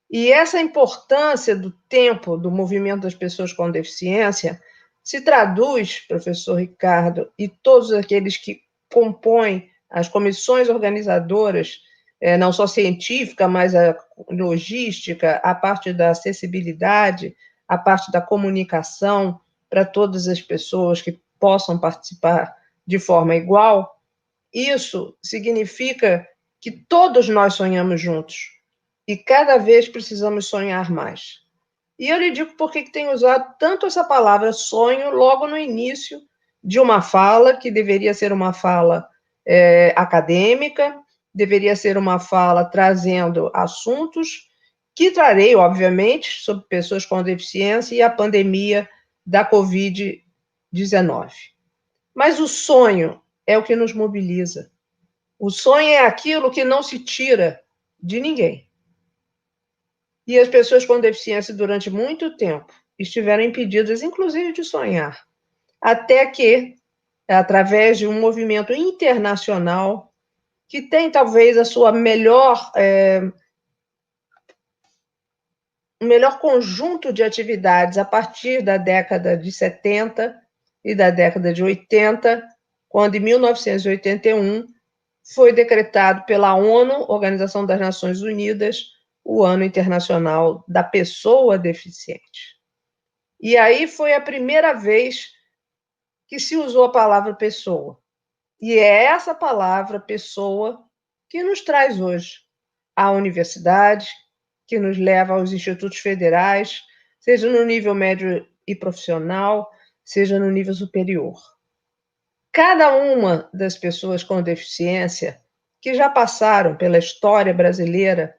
E essa importância do tempo do movimento das pessoas com deficiência se traduz, professor Ricardo, e todos aqueles que compõem as comissões organizadoras, não só científica, mas a logística, a parte da acessibilidade, a parte da comunicação para todas as pessoas que possam participar de forma igual. Isso significa que todos nós sonhamos juntos e cada vez precisamos sonhar mais. E eu lhe digo por que tenho usado tanto essa palavra sonho logo no início de uma fala que deveria ser uma fala acadêmica, deveria ser uma fala trazendo assuntos que trarei, obviamente, sobre pessoas com deficiência e a pandemia da Covid-19. Mas o sonho é o que nos mobiliza. O sonho é aquilo que não se tira de ninguém. E as pessoas com deficiência, durante muito tempo, estiveram impedidas, inclusive, de sonhar. Até que, através de um movimento internacional, que tem, talvez, a sua melhor o melhor conjunto de atividades a partir da década de 70 e da década de 80, quando, em 1981, foi decretado pela ONU, Organização das Nações Unidas, o Ano Internacional da Pessoa Deficiente. E aí foi a primeira vez que se usou a palavra pessoa. E é essa palavra, pessoa, que nos traz hoje à universidade, que nos leva aos institutos federais, seja no nível médio e profissional, seja no nível superior. Cada uma das pessoas com deficiência que já passaram pela história brasileira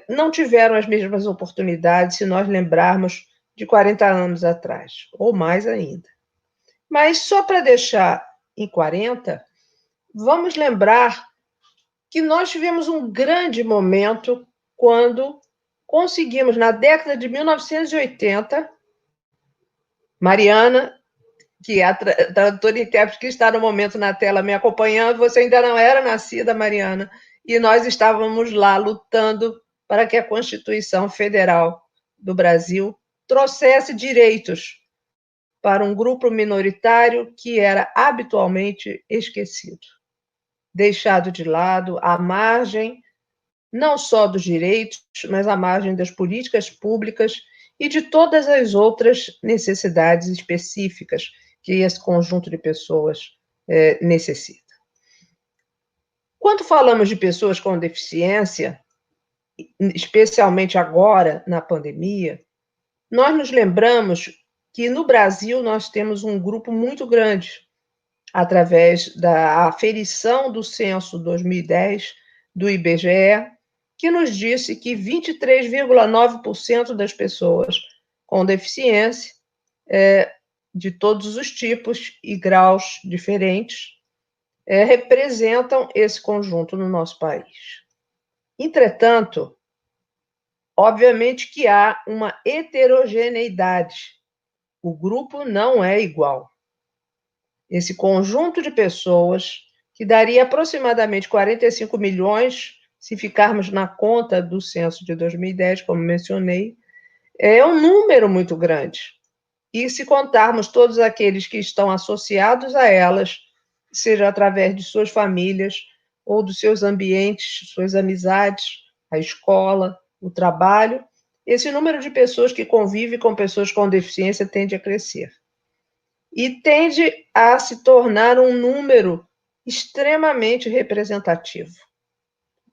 não tiveram as mesmas oportunidades, se nós lembrarmos de 40 anos atrás, ou mais ainda. Mas só para deixar em 40, vamos lembrar que nós tivemos um grande momento quando conseguimos, na década de 1980, Mariana, que é a tradutora e intérprete que está no momento na tela me acompanhando, você ainda não era nascida, Mariana, e nós estávamos lá lutando para que a Constituição Federal do Brasil trouxesse direitos para um grupo minoritário que era habitualmente esquecido, deixado de lado, à margem não só dos direitos, mas à margem das políticas públicas e de todas as outras necessidades específicas que esse conjunto de pessoas necessita. Quando falamos de pessoas com deficiência, especialmente agora, na pandemia, nós nos lembramos que no Brasil nós temos um grupo muito grande, através da aferição do censo 2010 do IBGE, que nos disse que 23,9% das pessoas com deficiência, de todos os tipos e graus diferentes, representam esse conjunto no nosso país. Entretanto, obviamente que há uma heterogeneidade. O grupo não é igual. Esse conjunto de pessoas, que daria aproximadamente 45 milhões, se ficarmos na conta do censo de 2010, como mencionei, é um número muito grande. E se contarmos todos aqueles que estão associados a elas, seja através de suas famílias ou dos seus ambientes, suas amizades, a escola, o trabalho, esse número de pessoas que convivem com pessoas com deficiência tende a crescer. E tende a se tornar um número extremamente representativo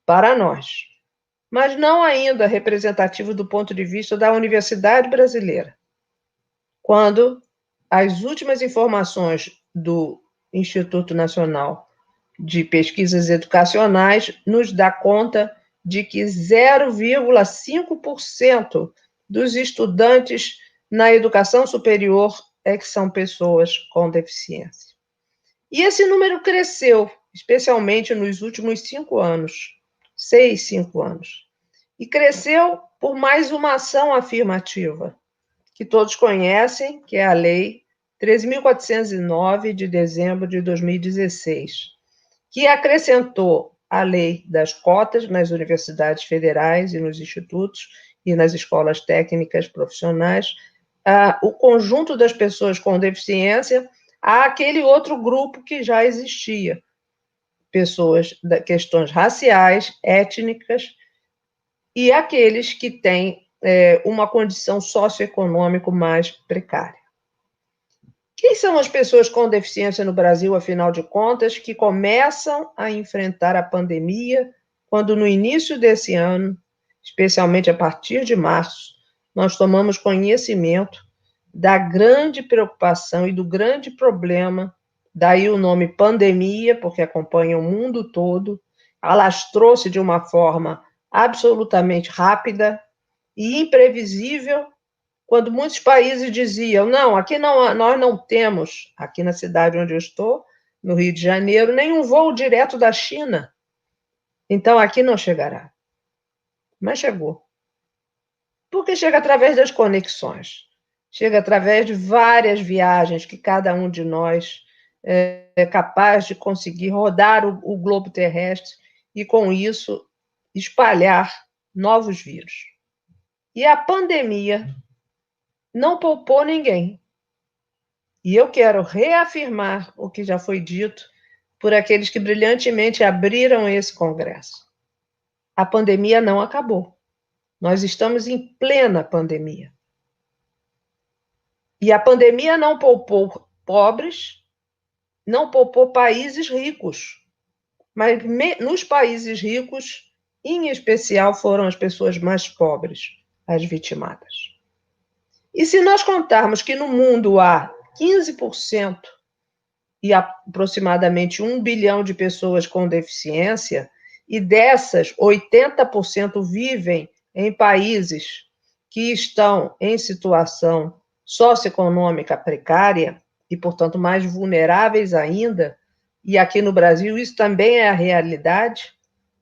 para nós, mas não ainda representativo do ponto de vista da universidade brasileira, quando as últimas informações do Instituto Nacional de Pesquisas Educacionais nos dá conta de que 0,5% dos estudantes na educação superior que são pessoas com deficiência. E esse número cresceu, especialmente nos últimos 5 anos, 5 anos. E cresceu por mais uma ação afirmativa, que todos conhecem, que é a Lei 13.409, de dezembro de 2016, que acrescentou a lei das cotas nas universidades federais e nos institutos e nas escolas técnicas profissionais, o conjunto das pessoas com deficiência àquele outro grupo que já existia, pessoas de questões raciais, étnicas, e aqueles que têm uma condição socioeconômica mais precária. Quem são as pessoas com deficiência no Brasil, afinal de contas, que começam a enfrentar a pandemia, quando no início desse ano, especialmente a partir de março, nós tomamos conhecimento da grande preocupação e do grande problema, daí o nome pandemia, porque acompanha o mundo todo, alastrou-se de uma forma absolutamente rápida e imprevisível, quando muitos países diziam, não, aqui não, nós não temos, aqui na cidade onde eu estou, no Rio de Janeiro, nenhum voo direto da China. Então, aqui não chegará. Mas chegou. Porque chega através das conexões. Chega através de várias viagens que cada um de nós é capaz de conseguir rodar o globo terrestre e, com isso, espalhar novos vírus. E a pandemia não poupou ninguém. E eu quero reafirmar o que já foi dito por aqueles que brilhantemente abriram esse congresso. A pandemia não acabou. Nós estamos em plena pandemia. E a pandemia não poupou pobres, não poupou países ricos. Mas nos países ricos, em especial, foram as pessoas mais pobres as vitimadas. E se nós contarmos que no mundo há 15% e aproximadamente 1 bilhão de pessoas com deficiência, e dessas, 80% vivem em países que estão em situação socioeconômica precária e, portanto, mais vulneráveis ainda, e aqui no Brasil isso também é a realidade,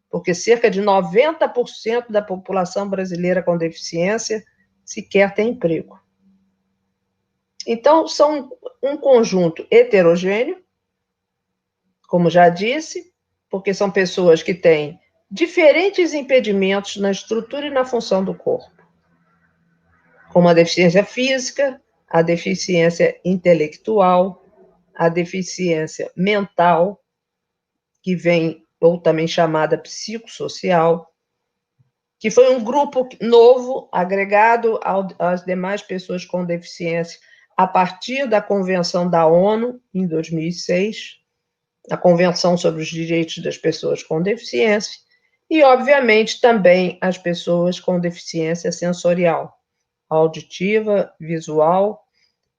porque cerca de 90% da população brasileira com deficiência sequer tem emprego. Então, são um conjunto heterogêneo, como já disse, porque são pessoas que têm diferentes impedimentos na estrutura e na função do corpo, como a deficiência física, a deficiência intelectual, a deficiência mental, que vem, ou também chamada psicossocial, que foi um grupo novo, agregado às demais pessoas com deficiência, a partir da Convenção da ONU, em 2006, a Convenção sobre os Direitos das Pessoas com Deficiência, e, obviamente, também as pessoas com deficiência sensorial, auditiva, visual,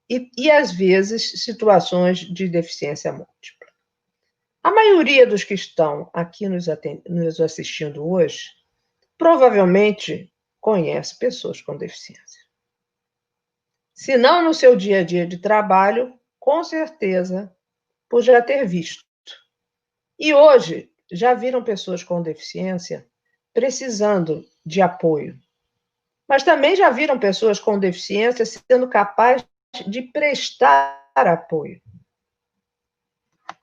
e, às vezes, situações de deficiência múltipla. A maioria dos que estão aqui nos assistindo hoje provavelmente conhece pessoas com deficiência. Se não no seu dia a dia de trabalho, com certeza por já ter visto. E hoje já viram pessoas com deficiência precisando de apoio. Mas também já viram pessoas com deficiência sendo capazes de prestar apoio.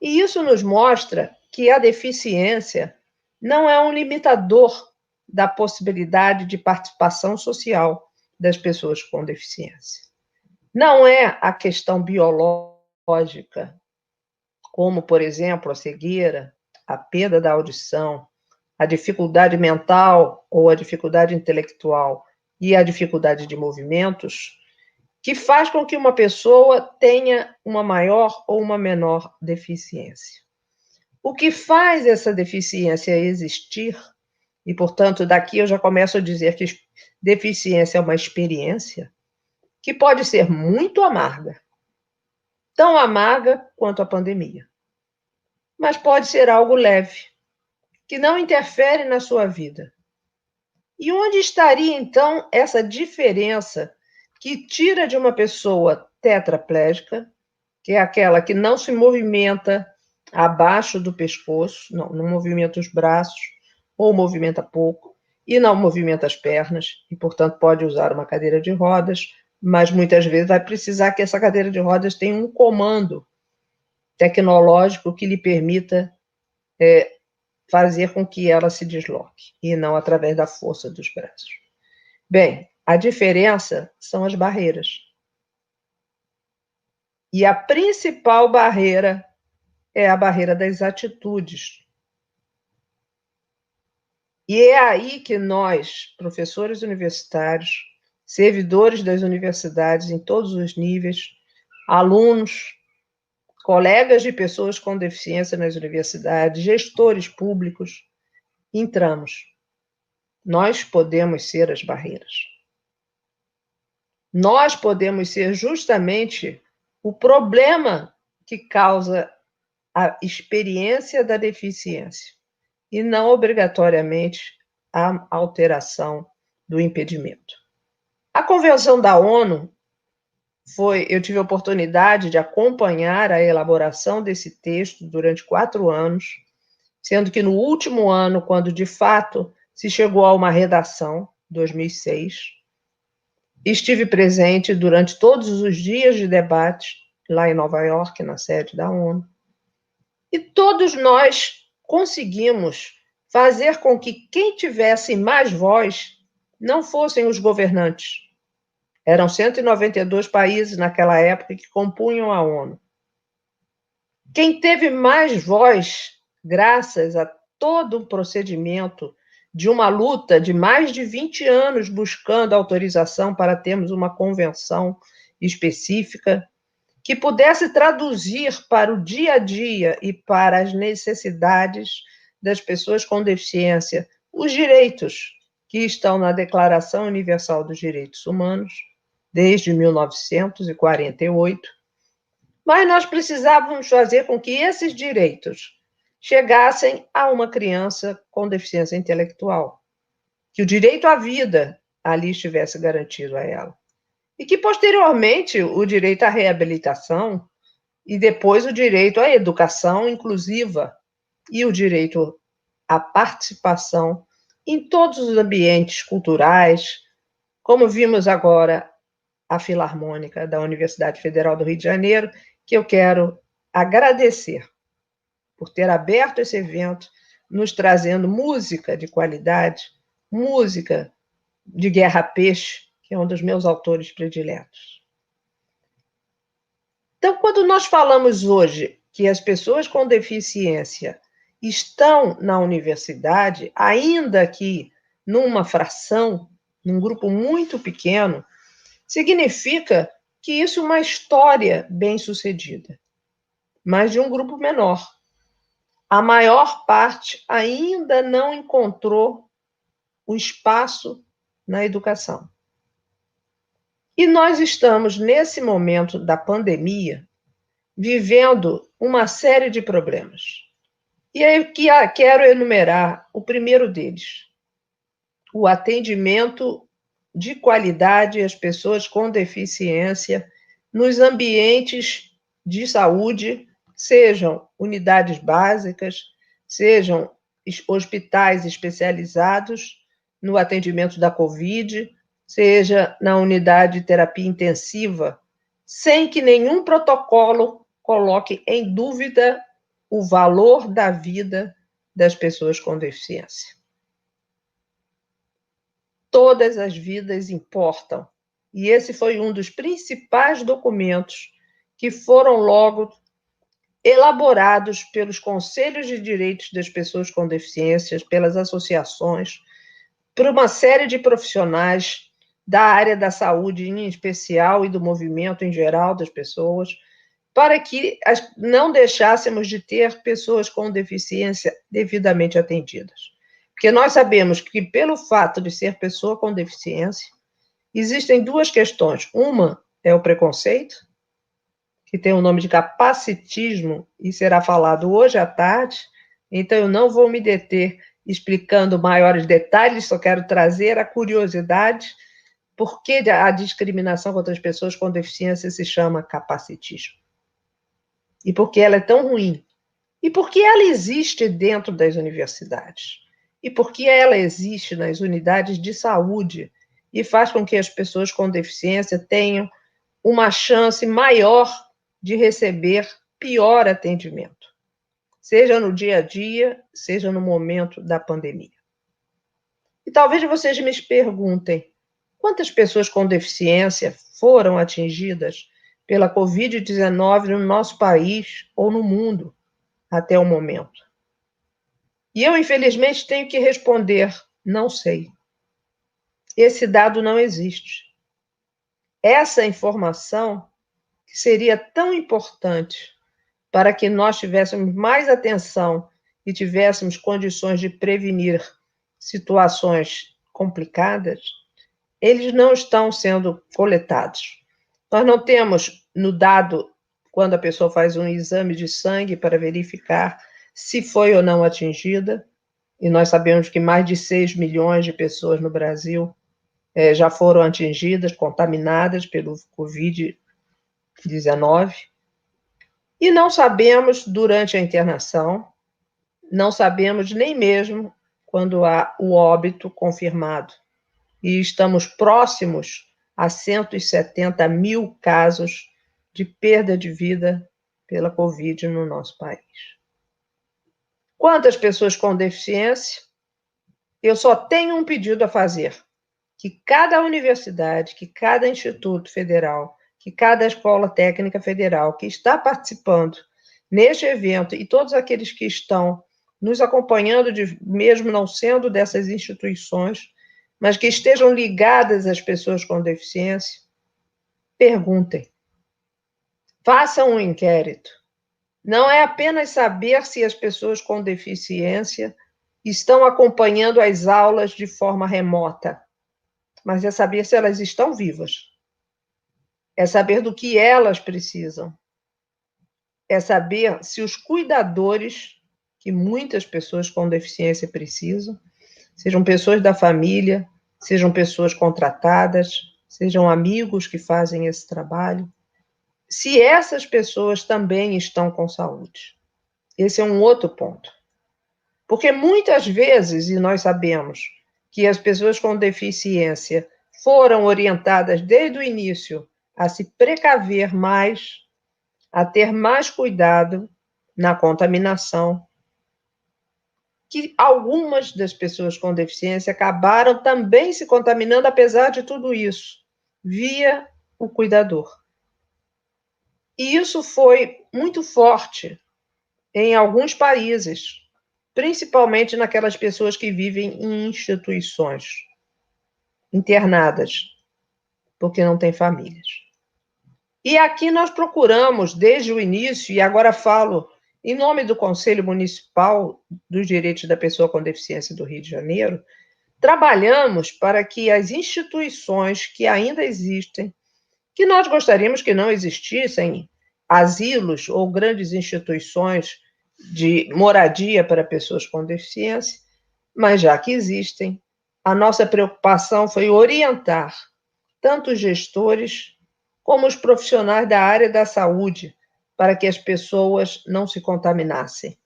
E isso nos mostra que a deficiência não é um limitador da possibilidade de participação social das pessoas com deficiência. Não é a questão biológica, como, por exemplo, a cegueira, a perda da audição, a dificuldade mental ou a dificuldade intelectual e a dificuldade de movimentos, que faz com que uma pessoa tenha uma maior ou uma menor deficiência. O que faz essa deficiência existir, e, portanto, daqui eu já começo a dizer que deficiência é uma experiência, que pode ser muito amarga, tão amarga quanto a pandemia, mas pode ser algo leve, que não interfere na sua vida. E onde estaria, então, essa diferença que tira de uma pessoa tetraplégica, que é aquela que não se movimenta abaixo do pescoço, não movimenta os braços, ou movimenta pouco, e não movimenta as pernas, e, portanto, pode usar uma cadeira de rodas, mas muitas vezes vai precisar que essa cadeira de rodas tenha um comando tecnológico que lhe permita fazer com que ela se desloque, e não através da força dos braços. Bem, a diferença são as barreiras. E a principal barreira é a barreira das atitudes. E é aí que nós, professores universitários, servidores das universidades em todos os níveis, alunos, colegas de pessoas com deficiência nas universidades, gestores públicos, entramos. Nós podemos ser as barreiras. Nós podemos ser justamente o problema que causa a experiência da deficiência, e não obrigatoriamente a alteração do impedimento. A Convenção da ONU eu tive a oportunidade de acompanhar a elaboração desse texto durante 4 anos, sendo que no último ano, quando de fato se chegou a uma redação, 2006, estive presente durante todos os dias de debate lá em Nova York, na sede da ONU, e todos nós conseguimos fazer com que quem tivesse mais voz não fossem os governantes. Eram 192 países naquela época que compunham a ONU. Quem teve mais voz, graças a todo o procedimento de uma luta de mais de 20 anos buscando autorização para termos uma convenção específica que pudesse traduzir para o dia a dia e para as necessidades das pessoas com deficiência os direitos que estão na Declaração Universal dos Direitos Humanos, desde 1948, mas nós precisávamos fazer com que esses direitos chegassem a uma criança com deficiência intelectual, que o direito à vida ali estivesse garantido a ela, e que, posteriormente, o direito à reabilitação e depois o direito à educação inclusiva e o direito à participação em todos os ambientes culturais, como vimos agora a Filarmônica da Universidade Federal do Rio de Janeiro, que eu quero agradecer por ter aberto esse evento, nos trazendo música de qualidade, música de Guerra Peixe, que é um dos meus autores prediletos. Então, quando nós falamos hoje que as pessoas com deficiência estão na universidade, ainda que numa fração, num grupo muito pequeno, significa que isso é uma história bem-sucedida, mas de um grupo menor. A maior parte ainda não encontrou o espaço na educação. E nós estamos, nesse momento da pandemia, vivendo uma série de problemas. E aí quero enumerar o primeiro deles: o atendimento de qualidade às pessoas com deficiência nos ambientes de saúde, sejam unidades básicas, sejam hospitais especializados no atendimento da Covid, seja na unidade de terapia intensiva, sem que nenhum protocolo coloque em dúvida o valor da vida das pessoas com deficiência. Todas as vidas importam, e esse foi um dos principais documentos que foram logo elaborados pelos conselhos de direitos das pessoas com deficiências, pelas associações, por uma série de profissionais da área da saúde em especial e do movimento em geral das pessoas, para que não deixássemos de ter pessoas com deficiência devidamente atendidas. Porque nós sabemos que, pelo fato de ser pessoa com deficiência, existem duas questões. Uma é o preconceito, que tem o nome de capacitismo e será falado hoje à tarde, então eu não vou me deter explicando maiores detalhes, só quero trazer a curiosidade por que a discriminação contra as pessoas com deficiência se chama capacitismo. E por que ela é tão ruim. E por que ela existe dentro das universidades. E por que ela existe nas unidades de saúde e faz com que as pessoas com deficiência tenham uma chance maior de receber pior atendimento, seja no dia a dia, seja no momento da pandemia. E talvez vocês me perguntem, quantas pessoas com deficiência foram atingidas pela Covid-19 no nosso país ou no mundo até o momento? E eu, infelizmente, tenho que responder, não sei. Esse dado não existe. Essa informação, que seria tão importante para que nós tivéssemos mais atenção e tivéssemos condições de prevenir situações complicadas, eles não estão sendo coletados. Nós não temos no dado, quando a pessoa faz um exame de sangue para verificar se foi ou não atingida, e nós sabemos que mais de 6 milhões de pessoas no Brasil já foram atingidas, contaminadas pelo Covid-19, e não sabemos durante a internação, não sabemos nem mesmo quando há o óbito confirmado. E estamos próximos a 170 mil casos de perda de vida pela Covid no nosso país. Quantas pessoas com deficiência? Eu só tenho um pedido a fazer, que cada universidade, que cada instituto federal, que cada escola técnica federal que está participando neste evento e todos aqueles que estão nos acompanhando, mesmo não sendo dessas instituições, mas que estejam ligadas às pessoas com deficiência, perguntem. Façam um inquérito. Não é apenas saber se as pessoas com deficiência estão acompanhando as aulas de forma remota, mas é saber se elas estão vivas. É saber do que elas precisam. É saber se os cuidadores, que muitas pessoas com deficiência precisam, sejam pessoas da família, sejam pessoas contratadas, sejam amigos que fazem esse trabalho, se essas pessoas também estão com saúde. Esse é um outro ponto. Porque muitas vezes, e nós sabemos, que as pessoas com deficiência foram orientadas desde o início a se precaver mais, a ter mais cuidado na contaminação, que algumas das pessoas com deficiência acabaram também se contaminando, apesar de tudo isso, via o cuidador. E isso foi muito forte em alguns países, principalmente naquelas pessoas que vivem em instituições, internadas, porque não têm famílias. E aqui nós procuramos, desde o início, e agora falo em nome do Conselho Municipal dos Direitos da Pessoa com Deficiência do Rio de Janeiro, trabalhamos para que as instituições que ainda existem que nós gostaríamos que não existissem asilos ou grandes instituições de moradia para pessoas com deficiência, mas já que existem, a nossa preocupação foi orientar tanto os gestores como os profissionais da área da saúde para que as pessoas não se contaminassem,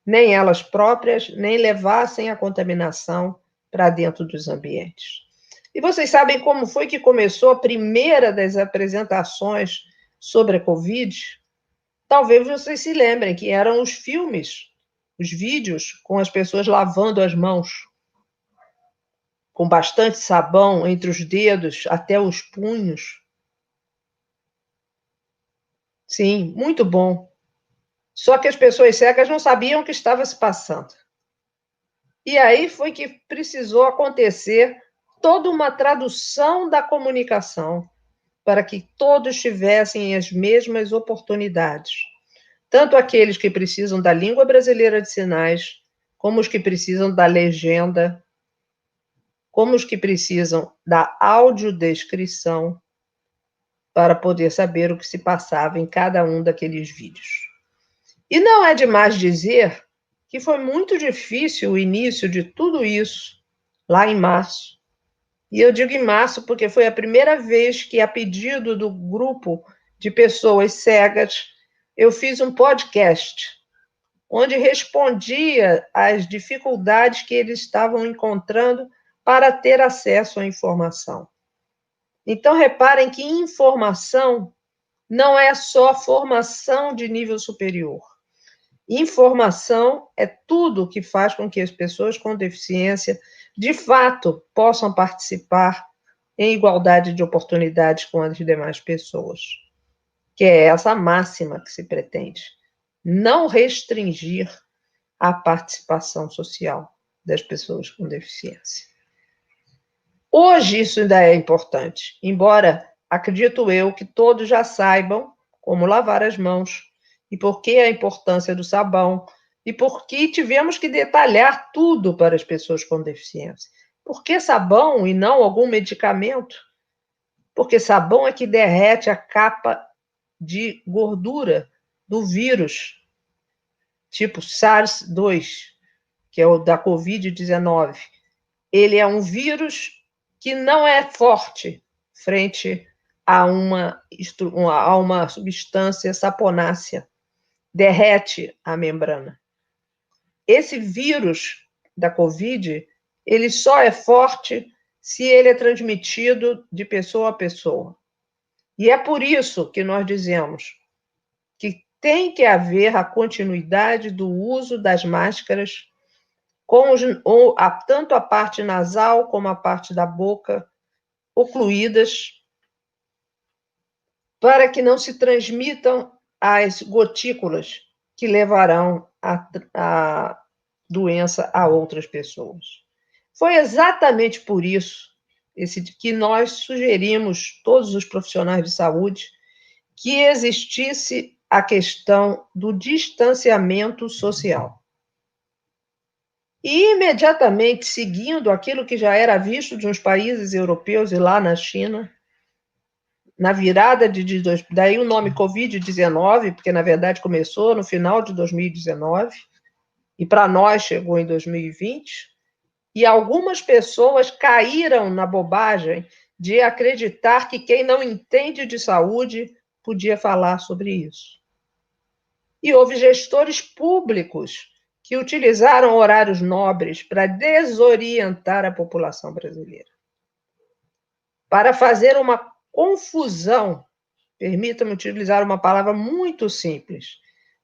nem elas próprias, nem levassem a contaminação para dentro dos ambientes. E vocês sabem como foi que começou a primeira das apresentações sobre a Covid? Talvez vocês se lembrem que eram os filmes, os vídeos com as pessoas lavando as mãos, com bastante sabão entre os dedos até os punhos. Sim, muito bom. Só que as pessoas cegas não sabiam o que estava se passando. E aí foi que precisou acontecer toda uma tradução da comunicação para que todos tivessem as mesmas oportunidades. Tanto aqueles que precisam da língua brasileira de sinais, como os que precisam da legenda, como os que precisam da audiodescrição, para poder saber o que se passava em cada um daqueles vídeos. E não é demais dizer que foi muito difícil o início de tudo isso, lá em março. E eu digo em março porque foi a primeira vez que, a pedido do grupo de pessoas cegas, eu fiz um podcast, onde respondia às dificuldades que eles estavam encontrando para ter acesso à informação. Então, reparem que informação não é só formação de nível superior. Informação é tudo que faz com que as pessoas com deficiência, de fato, possam participar em igualdade de oportunidades com as demais pessoas. Que é essa máxima que se pretende. Não restringir a participação social das pessoas com deficiência. Hoje isso ainda é importante, embora acredito eu que todos já saibam como lavar as mãos e por que a importância do sabão e por que tivemos que detalhar tudo para as pessoas com deficiência. Por que sabão e não algum medicamento? Porque sabão é que derrete a capa de gordura do vírus, tipo SARS-2, que é o da Covid-19. Ele é um vírus que não é forte frente a uma substância saponácea, derrete a membrana. Esse vírus da Covid, ele só é forte se ele é transmitido de pessoa a pessoa. E é por isso que nós dizemos que tem que haver a continuidade do uso das máscaras tanto a parte nasal como a parte da boca ocluídas, para que não se transmitam as gotículas que levarão a doença a outras pessoas. Foi exatamente por isso que nós sugerimos, todos os profissionais de saúde, que existisse a questão do distanciamento social. E, imediatamente, seguindo aquilo que já era visto de uns países europeus e lá na China, na virada daí o nome Covid-19, porque, na verdade, começou no final de 2019, e para nós chegou em 2020, e algumas pessoas caíram na bobagem de acreditar que quem não entende de saúde podia falar sobre isso. E houve gestores públicos que utilizaram horários nobres para desorientar a população brasileira, para fazer uma confusão, permita-me utilizar uma palavra muito simples,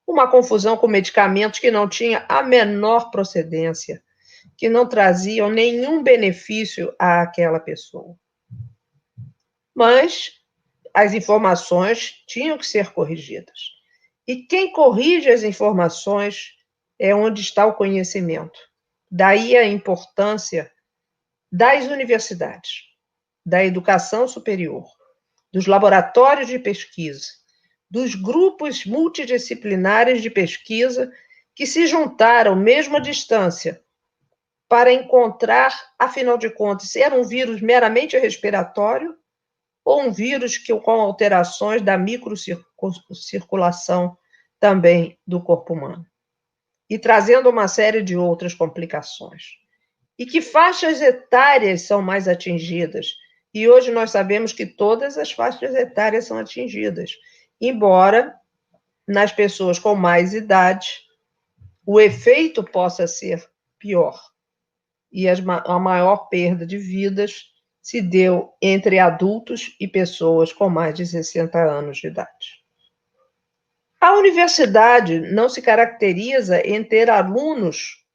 uma confusão com medicamentos que não tinha a menor procedência, que não traziam nenhum benefício àquela pessoa. Mas as informações tinham que ser corrigidas. E quem corrige as informações é onde está o conhecimento. Daí a importância das universidades, da educação superior, dos laboratórios de pesquisa, dos grupos multidisciplinares de pesquisa que se juntaram, mesmo à distância, para encontrar, afinal de contas, se era um vírus meramente respiratório ou um vírus com alterações da microcirculação também do corpo humano, e trazendo uma série de outras complicações. E que faixas etárias são mais atingidas? E hoje nós sabemos que todas as faixas etárias são atingidas, embora nas pessoas com mais idade o efeito possa ser pior. E a maior perda de vidas se deu entre adultos e pessoas com mais de 60 anos de idade. A universidade não se caracteriza em ter alunos,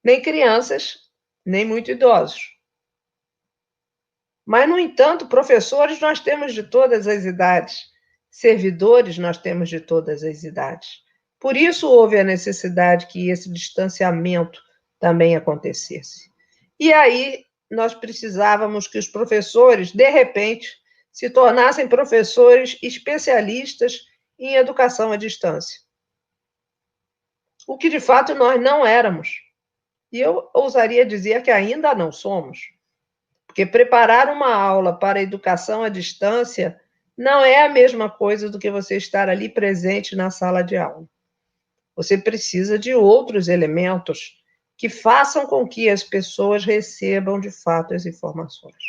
nem crianças, nem muito idosos. Mas, no entanto, professores nós temos de todas as idades, servidores nós temos de todas as idades. Por isso houve a necessidade que esse distanciamento também acontecesse. E aí nós precisávamos que os professores, de repente, se tornassem professores especialistas em educação à distância. O que, de fato, nós não éramos. E eu ousaria dizer que ainda não somos. Porque preparar uma aula para a educação à distância não é a mesma coisa do que você estar ali presente na sala de aula. Você precisa de outros elementos que façam com que as pessoas recebam, de fato, as informações.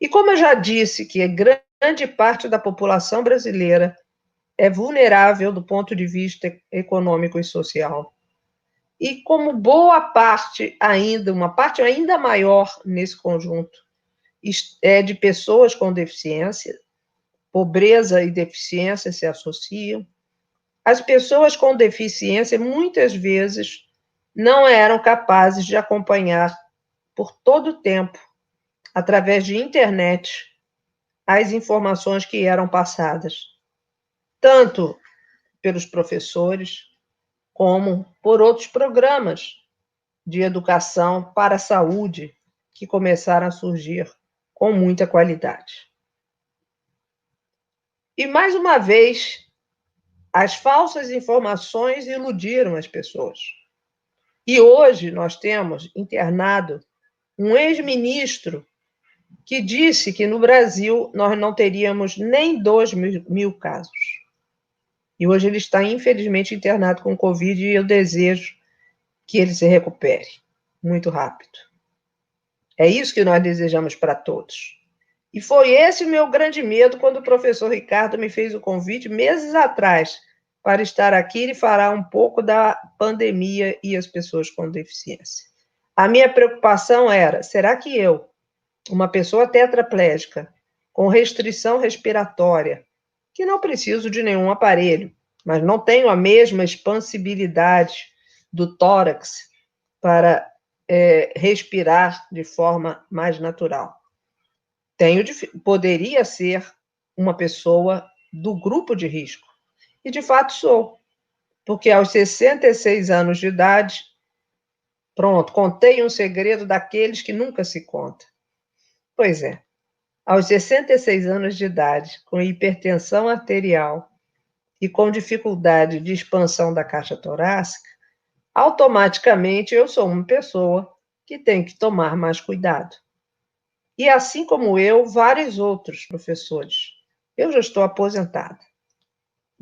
E como eu já disse que grande parte da população brasileira é vulnerável do ponto de vista econômico e social, e como boa parte ainda, uma parte ainda maior nesse conjunto, é de pessoas com deficiência, pobreza e deficiência se associam, as pessoas com deficiência muitas vezes não eram capazes de acompanhar por todo o tempo, através de internet, as informações que eram passadas, tanto pelos professores, como por outros programas de educação para a saúde que começaram a surgir com muita qualidade. E, mais uma vez, as falsas informações iludiram as pessoas. E hoje nós temos internado um ex-ministro que disse que no Brasil nós não teríamos nem 2.000 casos. E hoje ele está, infelizmente, internado com Covid e eu desejo que ele se recupere muito rápido. É isso que nós desejamos para todos. E foi esse o meu grande medo quando o professor Ricardo me fez o convite, meses atrás, para estar aqui e falar um pouco da pandemia e as pessoas com deficiência. A minha preocupação era, será que eu, uma pessoa tetraplégica, com restrição respiratória, que não preciso de nenhum aparelho, mas não tenho a mesma expansibilidade do tórax para respirar de forma mais natural. Poderia ser uma pessoa do grupo de risco. E, de fato, sou. Porque aos 66 anos de idade, pronto, contei um segredo daqueles que nunca se conta. Pois é, aos 66 anos de idade, com hipertensão arterial e com dificuldade de expansão da caixa torácica, automaticamente eu sou uma pessoa que tem que tomar mais cuidado. E assim como eu, vários outros professores. Eu já estou aposentada.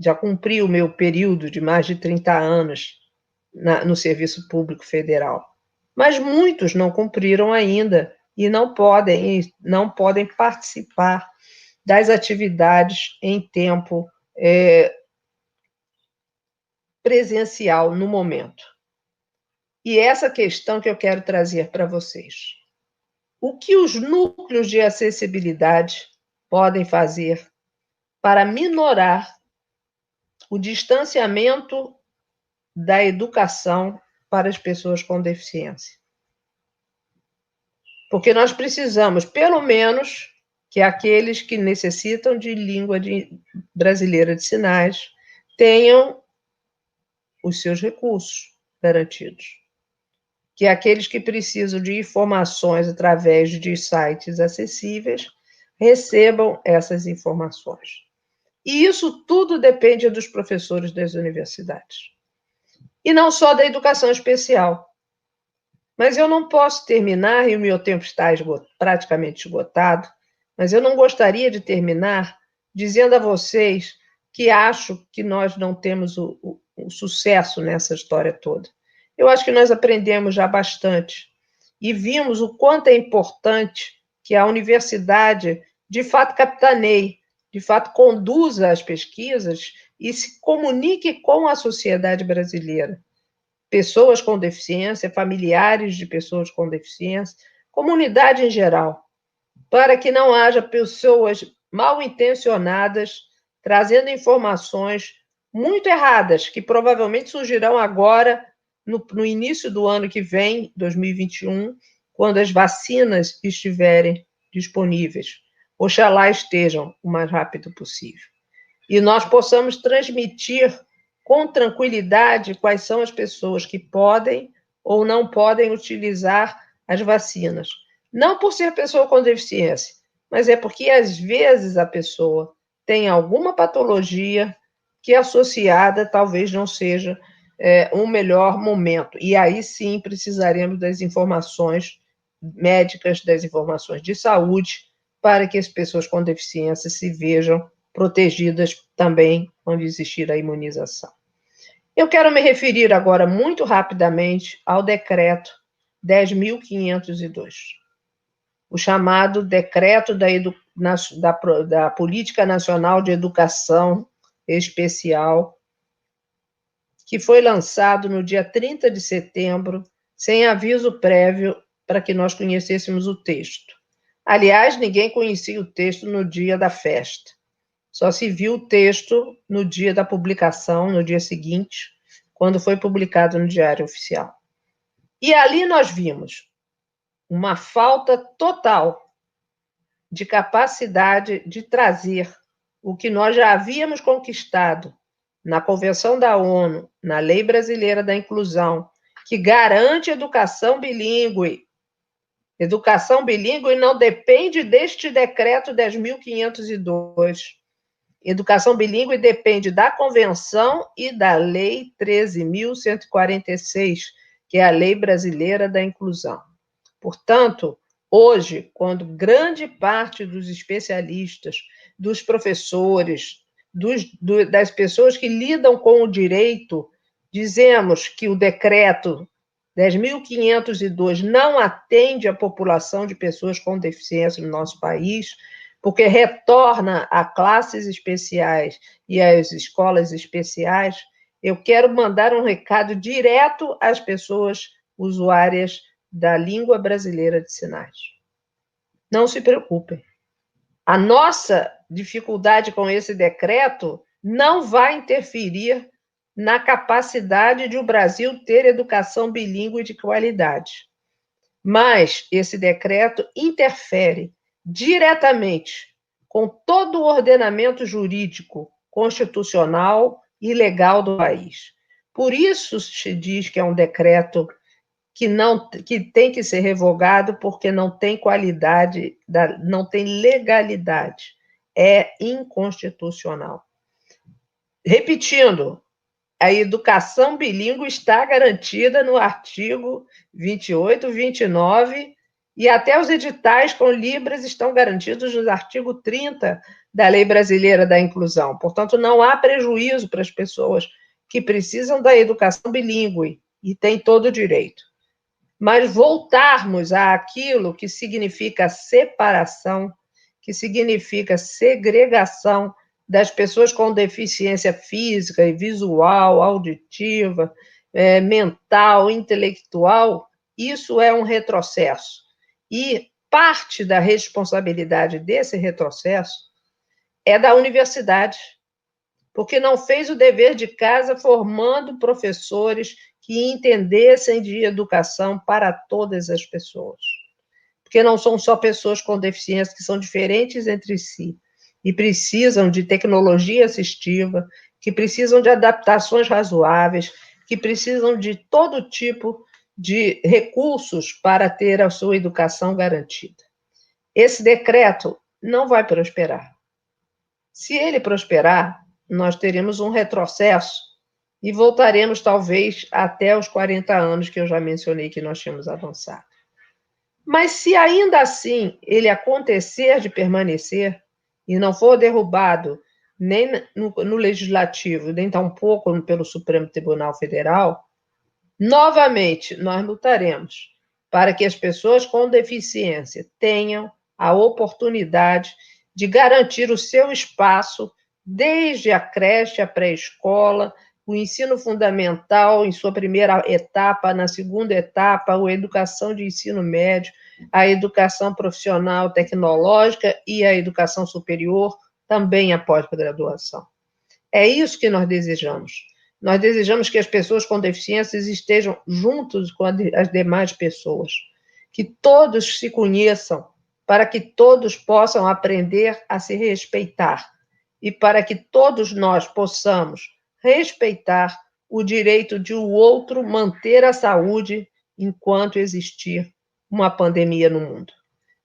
Já cumpri o meu período de mais de 30 anos no Serviço Público Federal. Mas muitos não cumpriram ainda e não podem participar das atividades em tempo presencial no momento. E essa questão que eu quero trazer para vocês. O que os núcleos de acessibilidade podem fazer para minorar o distanciamento da educação para as pessoas com deficiência? Porque nós precisamos, pelo menos, que aqueles que necessitam de língua brasileira de sinais tenham os seus recursos garantidos. Que aqueles que precisam de informações através de sites acessíveis recebam essas informações. E isso tudo depende dos professores das universidades. E não só da educação especial. Mas eu não posso terminar, e o meu tempo está praticamente esgotado, Mas eu não gostaria de terminar dizendo a vocês que acho que nós não temos o sucesso nessa história toda. Eu acho que nós aprendemos já bastante e vimos o quanto é importante que a universidade, de fato, capitaneie, de fato, conduza as pesquisas e se comunique com a sociedade brasileira. Pessoas com deficiência, familiares de pessoas com deficiência, comunidade em geral, para que não haja pessoas mal intencionadas trazendo informações muito erradas, que provavelmente surgirão agora, no início do ano que vem, 2021, quando as vacinas estiverem disponíveis. Oxalá estejam o mais rápido possível. E nós possamos transmitir com tranquilidade quais são as pessoas que podem ou não podem utilizar as vacinas. Não por ser pessoa com deficiência, mas é porque, às vezes, a pessoa tem alguma patologia que, associada, talvez não seja um melhor momento. E aí, sim, precisaremos das informações médicas, das informações de saúde, para que as pessoas com deficiência se vejam protegidas também quando existir a imunização. Eu quero me referir agora, muito rapidamente, ao decreto 10.502, o chamado Decreto da Política Nacional de Educação Especial, que foi lançado no dia 30 de setembro, sem aviso prévio para que nós conhecêssemos o texto. Aliás, ninguém conhecia o texto no dia da festa. Só se viu o texto no dia da publicação, no dia seguinte, quando foi publicado no Diário Oficial. E ali nós vimos uma falta total de capacidade de trazer o que nós já havíamos conquistado na Convenção da ONU, na Lei Brasileira da Inclusão, que garante educação bilíngue. Educação bilíngue não depende deste decreto 10.502. Educação bilíngue depende da Convenção e da Lei 13.146, que é a Lei Brasileira da Inclusão. Portanto, hoje, quando grande parte dos especialistas, dos professores, das pessoas que lidam com o direito, dizemos que o decreto 10.502 não atende a população de pessoas com deficiência no nosso país, porque retorna a classes especiais e às escolas especiais, eu quero mandar um recado direto às pessoas usuárias da língua brasileira de sinais. Não se preocupem. A nossa dificuldade com esse decreto não vai interferir na capacidade de o Brasil ter educação bilíngue de qualidade. Mas esse decreto interfere diretamente com todo o ordenamento jurídico, constitucional e legal do país. Por isso se diz que é um decreto que tem que ser revogado, porque não tem qualidade, não tem legalidade, é inconstitucional. Repetindo, a educação bilíngue está garantida no artigo 28, 29, e até os editais com Libras estão garantidos no artigo 30 da Lei Brasileira da Inclusão. Portanto, não há prejuízo para as pessoas que precisam da educação bilíngue e têm todo o direito. Mas voltarmos àquilo que significa separação, que significa segregação das pessoas com deficiência física e visual, auditiva, mental, intelectual, isso é um retrocesso. E parte da responsabilidade desse retrocesso é da universidade, porque não fez o dever de casa formando professores que entendessem de educação para todas as pessoas. Porque não são só pessoas com deficiência que são diferentes entre si e precisam de tecnologia assistiva, que precisam de adaptações razoáveis, que precisam de todo tipo de recursos para ter a sua educação garantida. Esse decreto não vai prosperar. Se ele prosperar, nós teremos um retrocesso e voltaremos, talvez, até os 40 anos que eu já mencionei que nós tínhamos avançado. Mas se ainda assim ele acontecer de permanecer e não for derrubado nem no Legislativo, nem tampouco pelo Supremo Tribunal Federal, novamente nós lutaremos para que as pessoas com deficiência tenham a oportunidade de garantir o seu espaço desde a creche, a pré-escola, o ensino fundamental em sua primeira etapa, na segunda etapa, a educação de ensino médio, a educação profissional tecnológica e a educação superior, também a pós-graduação. É isso que nós desejamos. Nós desejamos que as pessoas com deficiências estejam juntos com as demais pessoas, que todos se conheçam, para que todos possam aprender a se respeitar e para que todos nós possamos respeitar o direito de o outro manter a saúde enquanto existir uma pandemia no mundo.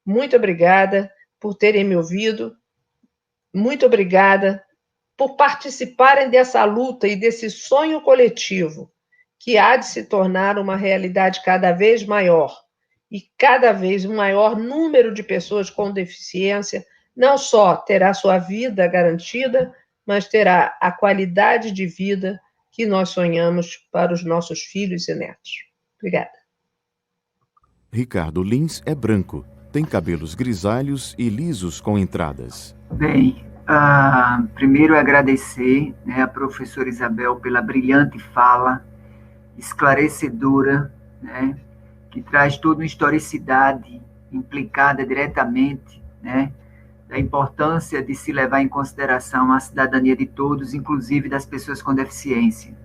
Muito obrigada por terem me ouvido, muito obrigada por participarem dessa luta e desse sonho coletivo que há de se tornar uma realidade cada vez maior e cada vez um maior número de pessoas com deficiência não só terá sua vida garantida, mas terá a qualidade de vida que nós sonhamos para os nossos filhos e netos. Obrigada. Ricardo Lins é branco, tem cabelos grisalhos e lisos com entradas. Bem, primeiro agradecer, a professora Isabel pela brilhante fala, esclarecedora, que traz toda uma historicidade implicada diretamente, da importância de se levar em consideração a cidadania de todos, inclusive das pessoas com deficiência.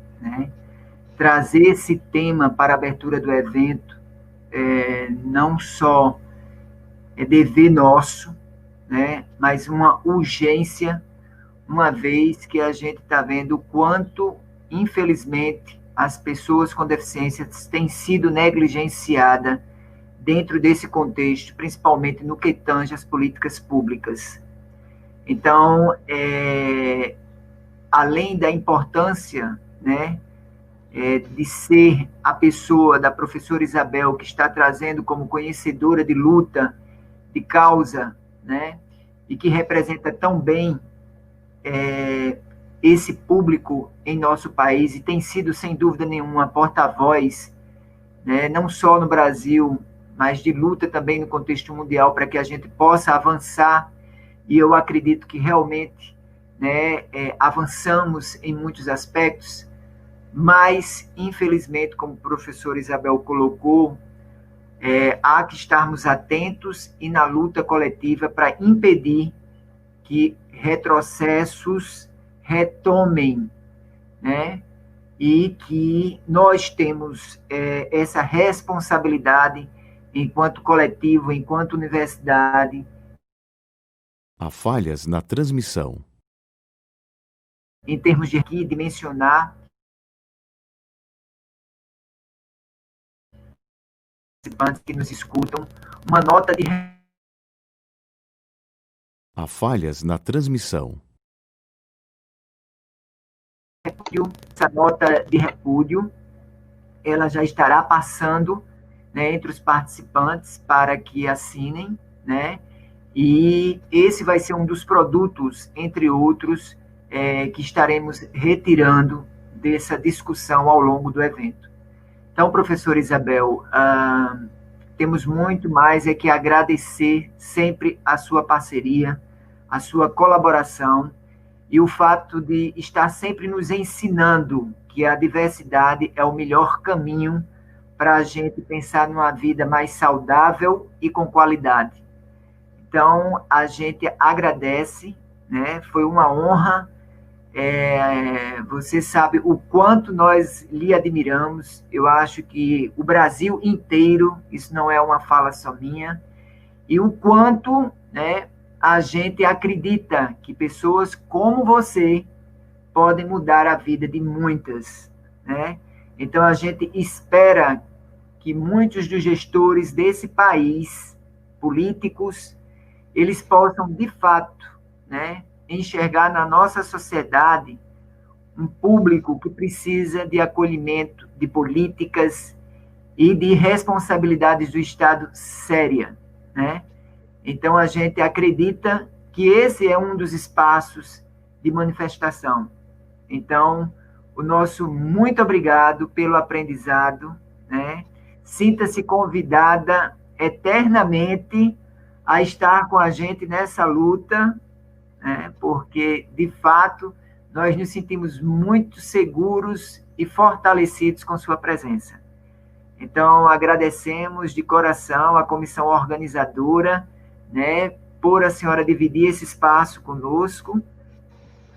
Trazer esse tema para a abertura do evento não só é dever nosso, mas uma urgência, uma vez que a gente está vendo o quanto, infelizmente, as pessoas com deficiência têm sido negligenciadas dentro desse contexto, principalmente no que tange às políticas públicas. Então, além da importância, de ser a pessoa da professora Isabel, que está trazendo como conhecedora de luta, de causa, e que representa tão bem esse público em nosso país, e tem sido, sem dúvida nenhuma, porta-voz, não só no Brasil, mas de luta também no contexto mundial, para que a gente possa avançar, e eu acredito que realmente avançamos em muitos aspectos, mas, infelizmente, como a professora Isabel colocou, há que estarmos atentos e na luta coletiva para impedir que retrocessos retomem, e que nós temos essa responsabilidade enquanto coletivo, enquanto universidade. Há falhas na transmissão. Em termos de aqui, dimensionar participantes que nos escutam, uma nota de... Há falhas na transmissão. Essa nota de repúdio, ela já estará passando entre os participantes para que assinem, e esse vai ser um dos produtos, entre outros, que estaremos retirando dessa discussão ao longo do evento. Então, professora Isabel, temos muito mais que agradecer sempre a sua parceria, a sua colaboração e o fato de estar sempre nos ensinando que a diversidade é o melhor caminho para a gente pensar numa vida mais saudável e com qualidade. Então, a gente agradece, foi uma honra. Você sabe o quanto nós lhe admiramos. Eu acho que o Brasil inteiro, isso não é uma fala só minha, e o quanto a gente acredita que pessoas como você podem mudar a vida de muitas. Então, a gente espera que muitos dos gestores desse país, políticos, eles possam, de fato, enxergar na nossa sociedade um público que precisa de acolhimento, de políticas e de responsabilidades do Estado séria, né? Então, a gente acredita que esse é um dos espaços de manifestação. Então, o nosso muito obrigado pelo aprendizado, né? Sinta-se convidada eternamente a estar com a gente nessa luta, né? Porque, de fato, nós nos sentimos muito seguros e fortalecidos com sua presença. Então, agradecemos de coração a comissão organizadora, né, por a senhora dividir esse espaço conosco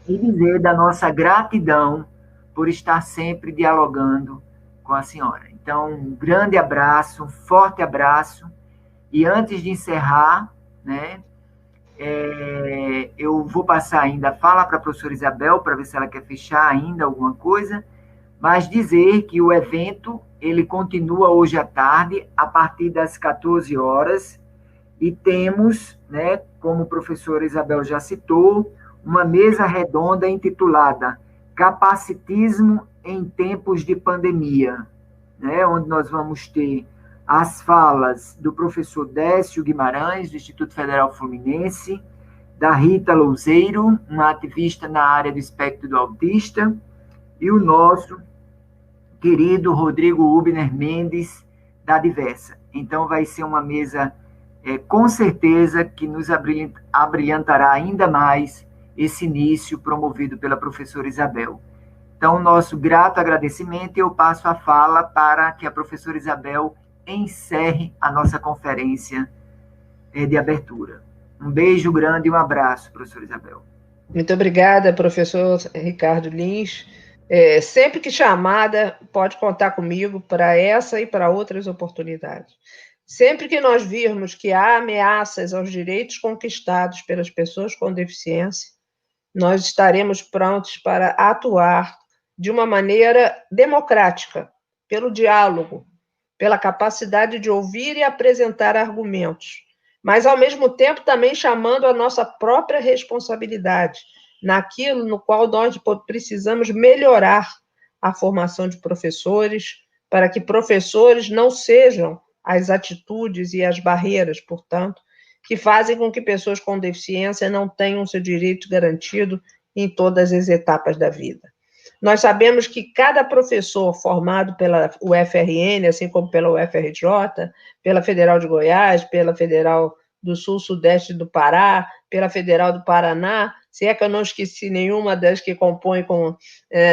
e dizer da nossa gratidão por estar sempre dialogando com a senhora. Então, um grande abraço, um forte abraço. E antes de encerrar, né, eu vou passar ainda a fala para a professora Isabel, para ver se ela quer fechar ainda alguma coisa, mas dizer que o evento ele continua hoje à tarde, a partir das 14 horas, e temos, né, como a professora Isabel já citou, uma mesa redonda intitulada Capacitismo em Tempos de Pandemia, né, onde nós vamos ter as falas do professor Décio Guimarães, do Instituto Federal Fluminense, da Rita Louzeiro, uma ativista na área do espectro do autista, e o nosso querido Rodrigo Hubner Mendes, da Diversa. Então, vai ser uma mesa, com certeza, que nos abrilhantará ainda mais esse início promovido pela professora Isabel. Então, nosso grato agradecimento, e eu passo a fala para que a professora Isabel encerre a nossa conferência de abertura. Um beijo grande e um abraço, professora Isabel. Muito obrigada, professor Ricardo Lins. Sempre que chamada, pode contar comigo para essa e para outras oportunidades. Sempre que nós virmos que há ameaças aos direitos conquistados pelas pessoas com deficiência, nós estaremos prontos para atuar de uma maneira democrática, pelo diálogo, pela capacidade de ouvir e apresentar argumentos, mas, ao mesmo tempo, também chamando a nossa própria responsabilidade naquilo no qual nós precisamos melhorar a formação de professores, para que professores não sejam as atitudes e as barreiras, portanto, que fazem com que pessoas com deficiência não tenham seu direito garantido em todas as etapas da vida. Nós sabemos que cada professor formado pela UFRN, assim como pela UFRJ, pela Federal de Goiás, pela Federal do Sul-Sudeste do Pará, pela Federal do Paraná, se é que eu não esqueci nenhuma das que compõem,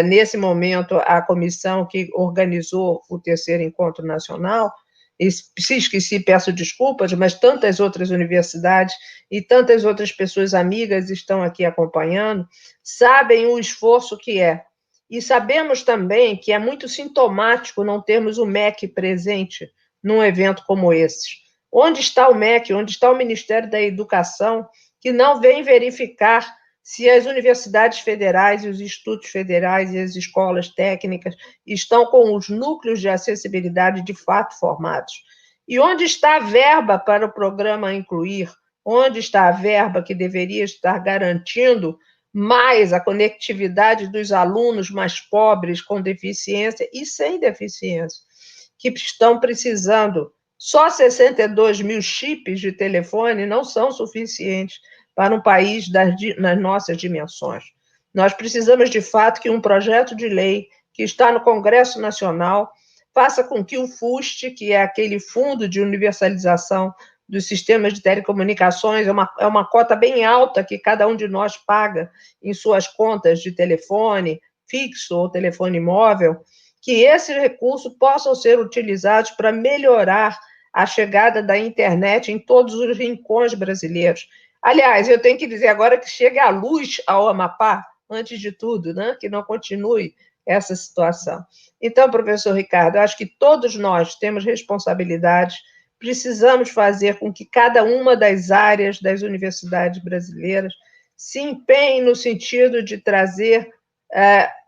nesse momento, a comissão que organizou o 3º Encontro Nacional, e se esqueci, peço desculpas, mas tantas outras universidades e tantas outras pessoas amigas estão aqui acompanhando, sabem o esforço que é. E sabemos também que é muito sintomático não termos o MEC presente num evento como esse. Onde está o MEC? Onde está o Ministério da Educação, que não vem verificar se as universidades federais e os institutos federais e as escolas técnicas estão com os núcleos de acessibilidade de fato formados? E onde está a verba para o programa Incluir? Onde está a verba que deveria estar garantindo mais a conectividade dos alunos mais pobres, com deficiência e sem deficiência, que estão precisando? Só 62 mil chips de telefone não são suficientes para um país nas nossas dimensões. Nós precisamos, de fato, que um projeto de lei que está no Congresso Nacional faça com que o FUST, que é aquele Fundo de Universalização dos Sistemas de Telecomunicações, é uma cota bem alta que cada um de nós paga em suas contas de telefone fixo ou telefone móvel, que esses recursos possam ser utilizados para melhorar a chegada da internet em todos os rincões brasileiros. Aliás, eu tenho que dizer agora que chegue a luz ao Amapá, antes de tudo, né? Que não continue essa situação. Então, professor Ricardo, eu acho que todos nós temos responsabilidades, precisamos fazer com que cada uma das áreas das universidades brasileiras se empenhe no sentido de trazer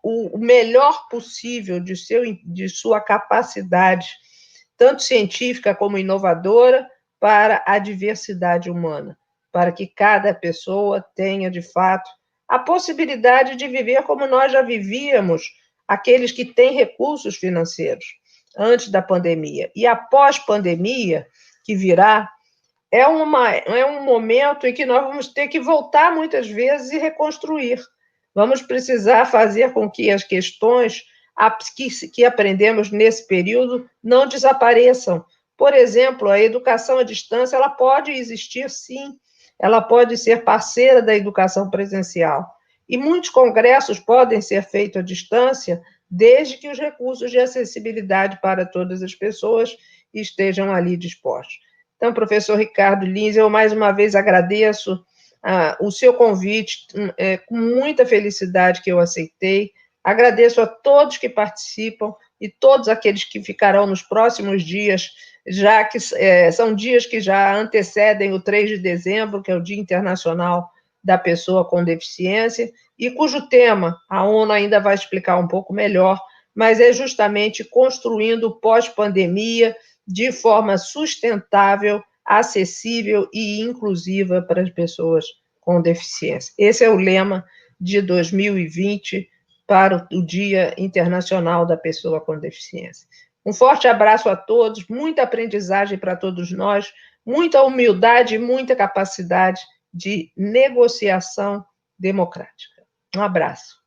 o melhor possível de sua capacidade, tanto científica como inovadora, para a diversidade humana, para que cada pessoa tenha, de fato, a possibilidade de viver como nós já vivíamos, aqueles que têm recursos financeiros. antes da pandemia. E após pandemia, que virá, é um momento em que nós vamos ter que voltar muitas vezes e reconstruir. Vamos precisar fazer com que as questões que aprendemos nesse período não desapareçam. Por exemplo, a educação à distância, ela pode existir, sim, ela pode ser parceira da educação presencial. E muitos congressos podem ser feitos à distância, desde que os recursos de acessibilidade para todas as pessoas estejam ali dispostos. Então, professor Ricardo Lins, eu mais uma vez agradeço o seu convite, com muita felicidade que eu aceitei. Agradeço a todos que participam e todos aqueles que ficarão nos próximos dias, já que são dias que já antecedem o 3 de dezembro, que é o Dia Internacional da Pessoa com Deficiência, e cujo tema a ONU ainda vai explicar um pouco melhor, mas é justamente construindo pós-pandemia de forma sustentável, acessível e inclusiva para as pessoas com deficiência. Esse é o lema de 2020 para o Dia Internacional da Pessoa com Deficiência. Um forte abraço a todos, muita aprendizagem para todos nós, muita humildade e muita capacidade de negociação democrática. Um abraço.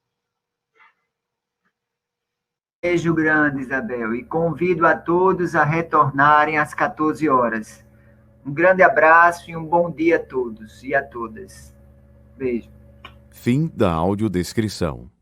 Beijo grande, Isabel, e convido a todos a retornarem às 14 horas. Um grande abraço e um bom dia a todos e a todas. Beijo. Fim da audiodescrição.